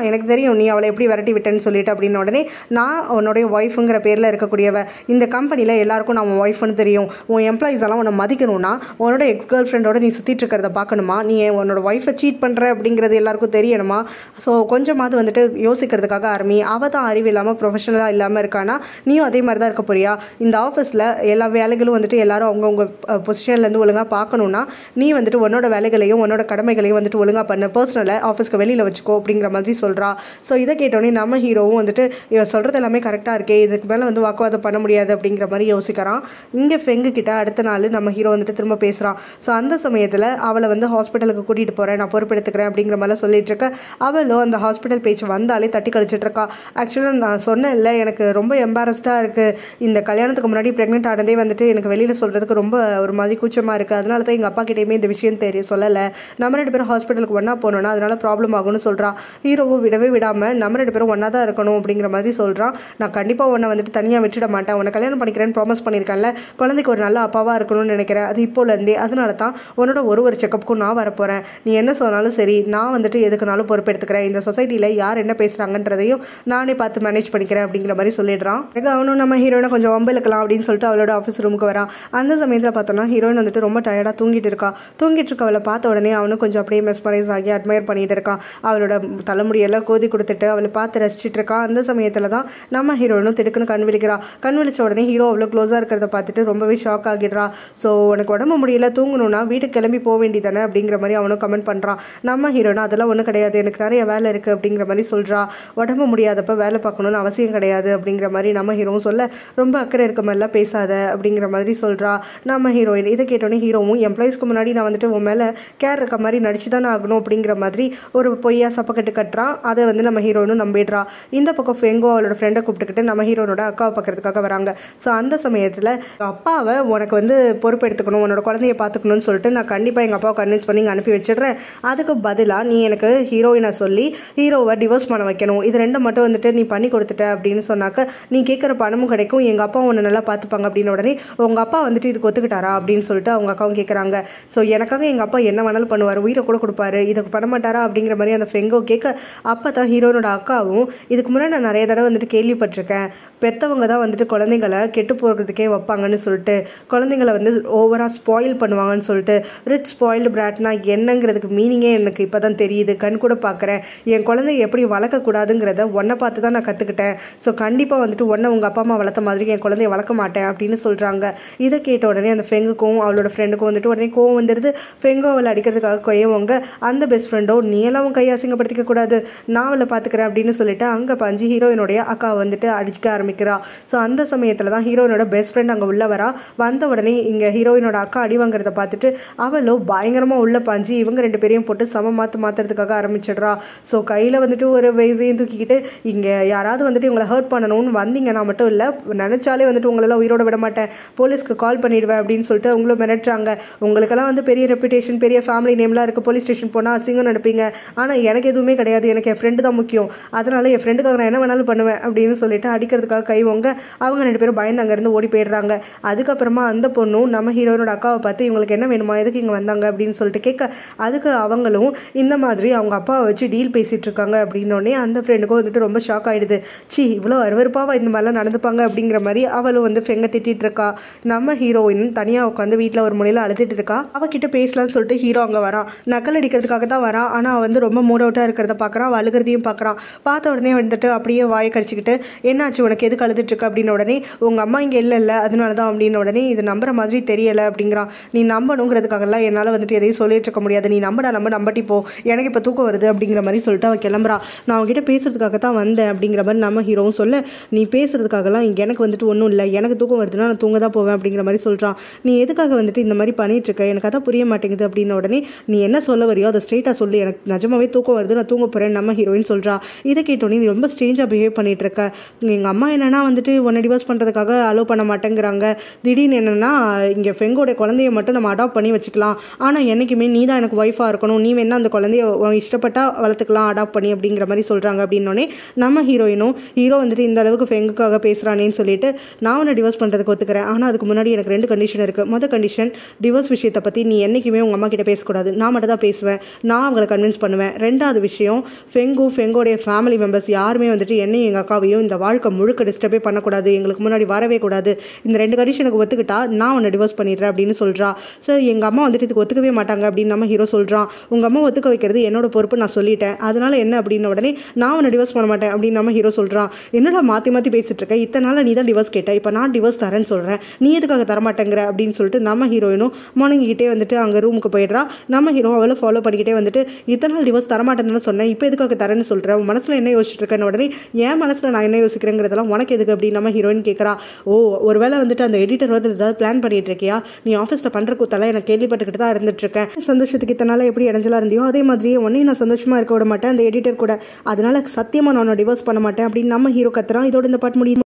எனக்கு தெரியும் நீ அவளை எப்படி விரட்டி விட்டேன்னு சொல்லிட்டு அப்படின்னு உடனே, நான் உன்னுடைய ஒய்ஃபுங்கிற பேரில் இருக்கக்கூடியவ, இந்த கம்பெனியில் எல்லாருக்கும் நான் உன் ஒய்ஃப்னு தெரியும், உன் எம்ப்ளாயிஸ் எல்லாம் உன்னை மதிக்கணும்னா உன்னோட எக்ஸ் கேர்ள் ஃப்ரெண்டோட நீ சுற்றிட்டு இருக்கிறத பார்க்கணுமா, நீ உன்னோட ஒய்ஃபை சீட் பண்ணுற அப்படிங்கிறது எல்லாருக்கும் தெரியணுமா, ஸோ கொஞ்சமாவது வந்துட்டு யோசிக்கிறதுக்காக ஆரம்பி, அவள் தான் அறிவு இல்லாமல் ப்ரொஃபஷனலாக இல்லாமல் இருக்கானா, நீயும் அதே மாதிரி தான் இருக்க போறியா, இந்த ஆஃபீஸில் எல்லா வேலைகளும் வந்துட்டு எல்லாரும் அவங்கவுங்க பொசிஷன்லேருந்து ஒழுங்காக பார்க்கணுன்னா நீ வந்துட்டு உன்னோட வேலைகளையும் உன்னோட கடமைகளையும் வந்துட்டு ஒழுங்காக பண்ண, பர்சனலை ஆஃபீஸ்க்கு வெளியில் வச்சுக்கோ அப்படிங்கிற மாதிரி சொல்கிறா. ஸோ இதை கேட்டோடனே நம்ம ஹீரோவும் வந்துட்டு இவ சொல்கிறது எல்லாமே கரெக்டாக இருக்கே, இதுக்கு மேலே வந்து வாக்குவாதம் பண்ண முடியாது அப்படிங்கிற மாதிரி யோசிக்கிறான். இங்கே ஃபெங்கு கிட்ட அடுத்த நாள் நம்ம ஹீரோ வந்துட்டு திரும்ப பேசுகிறான். ஸோ அந்த சமயத்தில் அவளை வந்து ஹாஸ்பிட்டலுக்கு கூட்டிகிட்டு போகிறேன், நான் பொறுப்பெடுத்துக்கிறேன் அப்படிங்கிற மாதிரிலாம் சொல்லிட்டு இருக்க. அவளும் அந்த ஹாஸ்பிட்டல் பேச்சு வந்தாலே தட்டி கழிச்சிட்டு இருக்கா. ஆக்சுவலாக நான் சொன்னேன் இல்லை, எனக்கு ரொம்ப எம்பாரஸ்டாக இருக்குது, இந்த கல்யாணத்துக்கு முன்னாடி ப்ரெக்னென்ட் ஆனதே வந்துட்டு எனக்கு வெளியில் சொல்கிறதுக்கு ரொம்ப ஒரு மாதிரி கூச்சமாக இருக்குது, அதனால தான் எங்கள் அப்பா கிட்டேயுமே இந்த விஷயம் சொல்லலை, நம்ம 2 பேரும் ஹாஸ்பிட்டலுக்கு ஒன்றா போனோன்னா அதனால ப்ராப்ளம் ஆகும்னு சொல்கிறான். ஹீரோவும் விடவே விடாமல் நம்ம 2 பேரும் ஒன்றா தான் இருக்கணும் அப்படிங்கிற மாதிரி சொல்கிறான். நான் கண்டிப்பாக உன்னை வந்துட்டு தனியாக விட்டுட மாட்டேன், உன்னை கல்யாணம் பண்ணிக்கிறேன்னு ப்ராமிஸ் பண்ணியிருக்கேன்ல, குழந்தைக்கு ஒரு நல்ல அப்பாவாக இருக்கணும்னு நினைக்கிறேன், அது இப்போலேருந்தே, அதனால தான் உன்னோட ஒரு செக்கப்புக்கும் நான் வரப்போகிறேன், நீ என்ன சொன்னாலும் சரி, நான் வந்துட்டு எதுக்குனாலும் பொறுப்பெடுத்துக்கிறேன், இந்த சொசைட்டியில் யார் என்ன பேசுகிறாங்கன்றதையும் நானே பார்த்து மேனேஜ் பண்ணிக்கிறேன் அப்படிங்கிற மாதிரி சொல்லிடுறான். அவனும் நம்ம ஹீரோயினை கொஞ்சம் வம்பிழுக்கலாம் அப்படின்னு சொல்லிட்டு அவளோட ஆஃபீஸ் ரூமுக்கு வரான். அந்த சமயத்தில் பார்த்தோன்னா ஹீரோயின் வந்துட்டு ரொம்ப டயர்டாக தூங்கிட்டு இருக்கா. தூங்கிட்டு இருக்க அவளை பார்த்த உடனே அவனும் கொஞ்சம் அப்படியே மெஸ்மரைஸ் ஆகி அட்மையர் பண்ணிட்டு இருக்கான். அவளோட தலைமுடியெல்லாம் கோதி கொடுத்துட்டு அவளை பார்த்து ரசிச்சுட்டு இருக்கான். அந்த சமயத்தில் தான் நம்ம ஹீரோயினும் திடுக்குன்னு கண் விழிக்கிறா. கண் விழிச்ச உடனே ஹீரோ அவ்வளோ க்ளோஸாக இருக்கிறத பார்த்துட்டு ரொம்பவே ஷாக் ஆகிடுறா. ஸோ உனக்கு உடம்பு முடியல, தூங்கணும்னா வீட்டுக்கு கிளம்பி போக வேண்டியதானே அப்படிங்கிற மாதிரி அவனும் கமெண்ட் பண்ணுறான். நம்ம ஹீரோனா அதெல்லாம் ஒன்றும் கிடையாது, எனக்கு நிறைய வேலை இருக்குது அப்படிங்கிற மாதிரி சொல்கிறா. உடம்பு முடியாதப்ப வேலை பார்க்கணுன்னு அவசியம் கிடையாது அப்படிங்கிற மாதிரி நம்ம ஹீரோவும் சொல்ல, ரொம்ப அக்கறை இருக்க மாதிரிலாம் பேசாத அப்படிங்கிற மாதிரி சொல்கிறா நம்ம ஹீரோயின். இதை கேட்டோன்னே ஹீரோவும் எம்ப்ளாயிஸ்க்கு முன்னாடி நான் வந்துட்டு உன் மேலே கேர் இருக்க மாதிரி நடிச்சு தானே ஆகணும் அப்படிங்கிற மாதிரி ஒரு பொய்யா சப்பக்கட்டு கட்டுறான். அதை வந்து நம்ம ஹீரோயினும் நம்பிடுறா. இந்த பக்கம் ஃபெங்கோ அவளோட ஃப்ரெண்டை கூப்பிட்டுக்கிட்டு நம்ம ஹீரோனோட அக்காவை பார்க்கறதுக்காக வராங்க. ஸோ அந்த சமயத்தில் அப்பாவை உனக்கு வந்து பொறுப்பெடுத்துக்கணும், உன்னோட குழந்தைய பார்த்துக்கணும்னு சொல்லிட்டு நான் கண்டிப்பாக எங்கள் அப்பாவை கன்வின்ஸ் பண்ணி இங்கே அனுப்பி வச்சிடுறேன், அதுக்கு பதிலாக நீ எனக்கு ஹீரோயினை சொல்லி ஹீரோவை டிவோர்ஸ் பண்ண வைக்கணும், இது 2 மட்டும் வந்துட்டு நீ பண்ணி கொடுத்துட்ட அப்படின்னு சொன்னாக்க நீ கேட்குற பணமும் கிடைக்கும், எங்கள் அப்பா உன்னை நல்லா பார்த்துப்பாங்க அப்படின்னு. உடனே உங்கள் அப்பா வந்துட்டு இதுக்கு ஒத்துக்கிட்டாரா அப்படின்னு சொல்லிட்டு அவங்க அக்காவும் கேட்குறாங்க. ஸோ எனக்காக எங்கள் அப்பா என்ன வேணாலும் பண்ணுவார், உயிரை கூட கொடுப்பாரு, இதுக்கு பண்ண மாட்டாரா அப்படிங்கிற மாதிரி அந்த ஃபெங்கோ கேட்க, அப்போ தான் ஹீரோனோட அக்காவும் இதுக்கு முன்னாடி நான் நிறைய தடவை வந்துட்டு கேள்விப்பட்டிருக்கேன், பெற்றவங்க தான் வந்துட்டு குழந்தைங்களை கெட்டு போகிறதுக்கே வைப்பாங்கன்னு சொல்லிட்டு, குழந்தைங்களை வந்து ஓவராக ஸ்பாயில் பண்ணுவாங்கன்னு சொல்லிட்டு, ரிச் ஸ்பாயில்டு பிராட்னா என்னங்கிறதுக்கு மீனிங்கே எனக்கு இப்போ தான் தெரியுது, கண் கூட பார்க்குறேன், என் குழந்தைய எப்படி வளர்க்கக்கூடாதுங்கிறத உன்னை பார்த்து தான் நான் கற்றுக்கிட்டேன், ஸோ கண்டிப்பாக வந்துட்டு உன்னை உங்கள் அப்பா அம்மா வளர்த்த மாதிரி என் குழந்தைய வளர்க்க மாட்டேன் அப்படின்னு சொல்கிறாங்க. இதை கேட்ட உடனே அந்த ஃபெங்குக்கும் அவளோட ஃப்ரெண்டுக்கும் வந்துட்டு உடனே கோவம் வந்துடுது. ஃபெங்கோ அவளை அடிக்கிறதுக்காக கொய்யவங்க, அந்த பெஸ்ட் ஃப்ரெண்டோ நீ எல்லாம் உன் கையை அசிங்கப்படுத்திக்க கூடாது, நான் அவளை பார்த்துக்கிறேன் அப்படின்னு சொல்லிட்டு அங்கே பாஞ்சு ஹீரோயினுடைய அக்கா வந்துட்டு அடிக்க ஆரம்பிக்கிறா. ஸோ அந்த சமயத்தில் தான் ஹீரோயினோட பெஸ்ட் ஃப்ரெண்ட் அங்கே உள்ள வரா. வந்த உடனே இங்கே ஹீரோயினோட அக்கா அடி வாங்குறத பார்த்துட்டு அவளோ பயங்கரமாக உள்ள பாஞ்சு இவங்க 2 பேரையும் போட்டு மாற்றுறதுக்காக ஆரம்பிச்சிடுறா. ஸோ கையில் வந்துட்டு ஒரு வயசையும் தூக்கிக்கிட்டு, இங்கே யாராவது வந்துட்டு இவங்களை ஹர்ட் பண்ணணும்னு வந்தீங்கன்னா மட்டும் இல்லை, நினச்சாலே வந்துட்டு உங்களெல்லாம் உயிரோட விட மாட்டேன், போலீஸ்க்கு கால் பண்ணிடுவேன் அப்படின்னு சொல்லிட்டு அவங்களும் மிரட்டுறாங்க. உங்களுக்கெல்லாம் வந்து பெரிய ரெப்புடேஷன், பெரிய ஃபேமிலி நேம்லாம் இருக்குது, போலீஸ் ஸ்டேஷன் போனால் அசிங்கம் நடப்பீங்க, ஆனால் எனக்கு எதுவுமே கிடையாது, எனக்கு என் ஃப்ரெண்டு தான் முக்கியம், அதனால என் ஃப்ரெண்டுக்காக நான் என்ன வேணாலும் பண்ணுவேன் அப்படின்னு சொல்லிட்டு அடிக்கிறதுக்காக பேசுறதுக்காக கை வாங்க அவங்க 2 பேரும் பயந்து அங்கேருந்து ஓடி போயிடுறாங்க. அதுக்கப்புறமா அந்த பொண்ணும் நம்ம ஹீரோயினோட அக்காவை பார்த்து இவங்களுக்கு என்ன வேணுமா, எதுக்கு இங்கே வந்தாங்க அப்படின்னு சொல்லிட்டு கேட்க, அதுக்கு அவங்களும் இந்த மாதிரி அவங்க அப்பாவை வச்சு டீல் பேசிட்டு இருக்காங்க அப்படின்னோடனே அந்த ஃப்ரெண்டுக்கும் வந்துட்டு ரொம்ப ஷாக் ஆகிடுது. இவ்வளோ அருவருப்பாவா இந்த மாதிரிலாம் நடந்துப்பாங்க அப்படிங்கிற மாதிரி அவளும் வந்து ஃபெங்க திட்டிட்டு இருக்கா. நம்ம ஹீரோயின் தனியாக உட்காந்து வீட்டில் ஒரு முறையில் அழுதுட்டு இருக்கா. அவகிட்ட பேசலாம்னு சொல்லிட்டு ஹீரோ அங்கே வரான். நக்கல் அடிக்கிறதுக்காக தான் வரான். ஆனால் அவன் வந்து ரொம்ப மூட் அவுட்டாக இருக்கிறத பார்க்குறான். அவள் அழுகிறதையும் பார்க்குறான். பார்த்த உடனே வந்துட்டு அப்படியே வாயை கடிச்சிக்கிட்டு என்னாச்சு உனக்கு, எதுக்கு அழுதுட்டு இருக்க அப்படின்னு உடனே உங்கள் அம்மா இங்கே இல்லை அதனால தான் அப்படின்னு உடனே இது நம்புற மாதிரி தெரியலை அப்படிங்கிறான். நீ நம்பணுங்கிறதுக்காகலாம் என்னால் வந்துட்டு எதையும் சொல்லிட்டு இருக்க முடியாது. நீ நம்பட்டி போ, எனக்கு இப்போ தூக்கம் வருது அப்படிங்கிற மாதிரி சொல்லிட்டு அவள் கிளம்புறா. நான் அவங்ககிட்ட பேசுறதுக்காக தான் வந்தேன் அப்படிங்கிற மாதிரி நம்ம ஹீரோவும் சொல்ல, நீ பேசுறதுக்காகலாம் எனக்கு வந்துட்டு ஒன்றும் இல்லை, எனக்கு தூக்கம் வருதுன்னா நான் தூங்க தான் போவேன் அப்படிங்கிற மாதிரி சொல்கிறான். நீ எதுக்காக வந்துட்டு இந்த மாதிரி பண்ணிட்டு இருக்க, எனக்கு அதான் புரிய மாட்டேங்குது அப்படின்ன உடனே நீ என்ன சொல்ல வரையோ அதை ஸ்ட்ரெயிட்டாக சொல்லு, எனக்கு நிஜமாவே தூக்கம் வருது, நான் தூங்க போகிறேன் நம்ம ஹீரோயின் சொல்கிறா. இதை கேட்டோன்னே நீ ரொம்ப ஸ்ட்ரேஞ்சாக பிஹேவ் பண்ணிட்டு இருக்க, எங்கள் அம்மா என்னன்னா வந்துட்டு உன்னை டிவோர்ஸ் பண்ணுறதுக்காக அலோவ் பண்ண மாட்டேங்கிறாங்க, திடீர்னு என்னென்னா இங்கே ஃபெங்கோட குழந்தைய மட்டும் நம்ம அடாப்ட் பண்ணி வச்சுக்கலாம், ஆனால் என்றைக்குமே நீ தான் எனக்கு ஒய்ஃபாக இருக்கணும், நீ வேணா அந்த குழந்தைய இஷ்டப்பட்டா வளர்த்துக்கலாம் அடாப்ட் பண்ணி அப்படிங்கிற மாதிரி சொல்கிறாங்க. அப்படின்னோடனே நம்ம ஹீரோயினும் ஹீரோ வந்துட்டு இந்த அளவுக்கு ஃபெங்குக்காக பேசுகிறானேன்னு சொல்லிட்டு நான் உன்னை டிவோர்ஸ் பண்ணுறதுக்கு ஒத்துக்கிறேன், ஆனால் அதுக்கு முன்னாடி எனக்கு 2 கண்டிஷன் இருக்குது. மொதல் கண்டிஷன், டிவோர்ஸ் விஷயத்தை பற்றி நீ என்றைக்குமே உங்கள் அம்மா கிட்ட பேசக்கூடாது, நான் மட்டும் தான் பேசுவேன், நான் அவங்களை கன்வின்ஸ் பண்ணுவேன். 2வது விஷயம், ஃபெங்கோடைய ஃபேமிலி மெம்பர்ஸ் யாருமே வந்துட்டு என்னையும் எங்கள் அக்காவையும் இந்த வாழ்க்கை முழுக்க டிஸ்டர்பே பண்ணக்கூடாது, எங்களுக்கு முன்னாடி வரவே கூடாது, இந்த 2 கண்டிஷனுக்கு ஒத்துக்கிட்டா நான் உன்னை டிவோர்ஸ் பண்ணிடுறேன் அப்படின்னு சொல்கிறா. சார் எங்கள் அம்மா வந்துட்டு இதுக்கு ஒத்துக்கவே மாட்டாங்க அப்படின்னு நம்ம ஹீரோ சொல்கிறான். உங்கள் அம்மா ஒத்துக்க வைக்கிறது என்னோட பொறுப்பு, நான் சொல்லிட்டேன், அதனால என்ன அப்படின்ன உடனே நான் உன்னை டிவோர்ஸ் பண்ண மாட்டேன் அப்படின்னு நம்ம ஹீரோ சொல்கிறான். என்னடா மாற்றி மாற்றி பேசிட்டு இருக்க, இத்தனை நாள் நீ தான் டிவோர்ஸ் கேட்ட, இப்போ நான் டிவோர்ஸ் தரேன்னு சொல்கிறேன், நீ எதுக்காக தரமாட்டேங்கிற அப்படின்னு சொல்லிட்டு நம்ம ஹீரோயினும் முணங்கிக்கிட்டே வந்துட்டு அங்கே ரூமுக்கு போயிடுறா. நம்ம ஹீரோ அவளை ஃபாலோ பண்ணிக்கிட்டே வந்துட்டு இத்தனை நாள் டிவோர்ஸ் தரமாட்டேன்னு சொன்னேன், இப்போ எதுக்காக தரேன்னு சொல்கிறேன், உன் மனசில் என்ன யோசிச்சுட்டு இருக்கேன்னு உடனே என் மனசில் நான் என்ன யோசிக்கிறேங்கிறதெல்லாம் உனக்கு எதுக்கு அப்படின்னு நம்ம ஹீரோயின் கேட்குறா. ஒருவேளை வந்துட்டு அந்த எடிட்டர் வந்து ஏதாவது பிளான் பண்ணிட்டு இருக்கியா, நீ ஆஃபீஸில் பண்ணுற கூத்தெல்லாம் எனக்கு கேள்விப்பட்டுக்கிட்டு தான் இருந்துட்டு இருக்கேன், சந்தோஷத்துக்கு இத்தனை நாள் எப்படி இடைஞ்சலாக இருந்தியோ அதே மாதிரியே உன்னையும் நான் சந்தோஷமாக இருக்க விட மாட்டேன் அந்த எடிட்டர் கூட, அதனால சத்தியமாக நான் டிவோர்ஸ் பண்ண மாட்டேன் அப்படின்னு நம்ம ஹீரோ கத்துறான். இதோட இந்த பாட்டு முடியும்.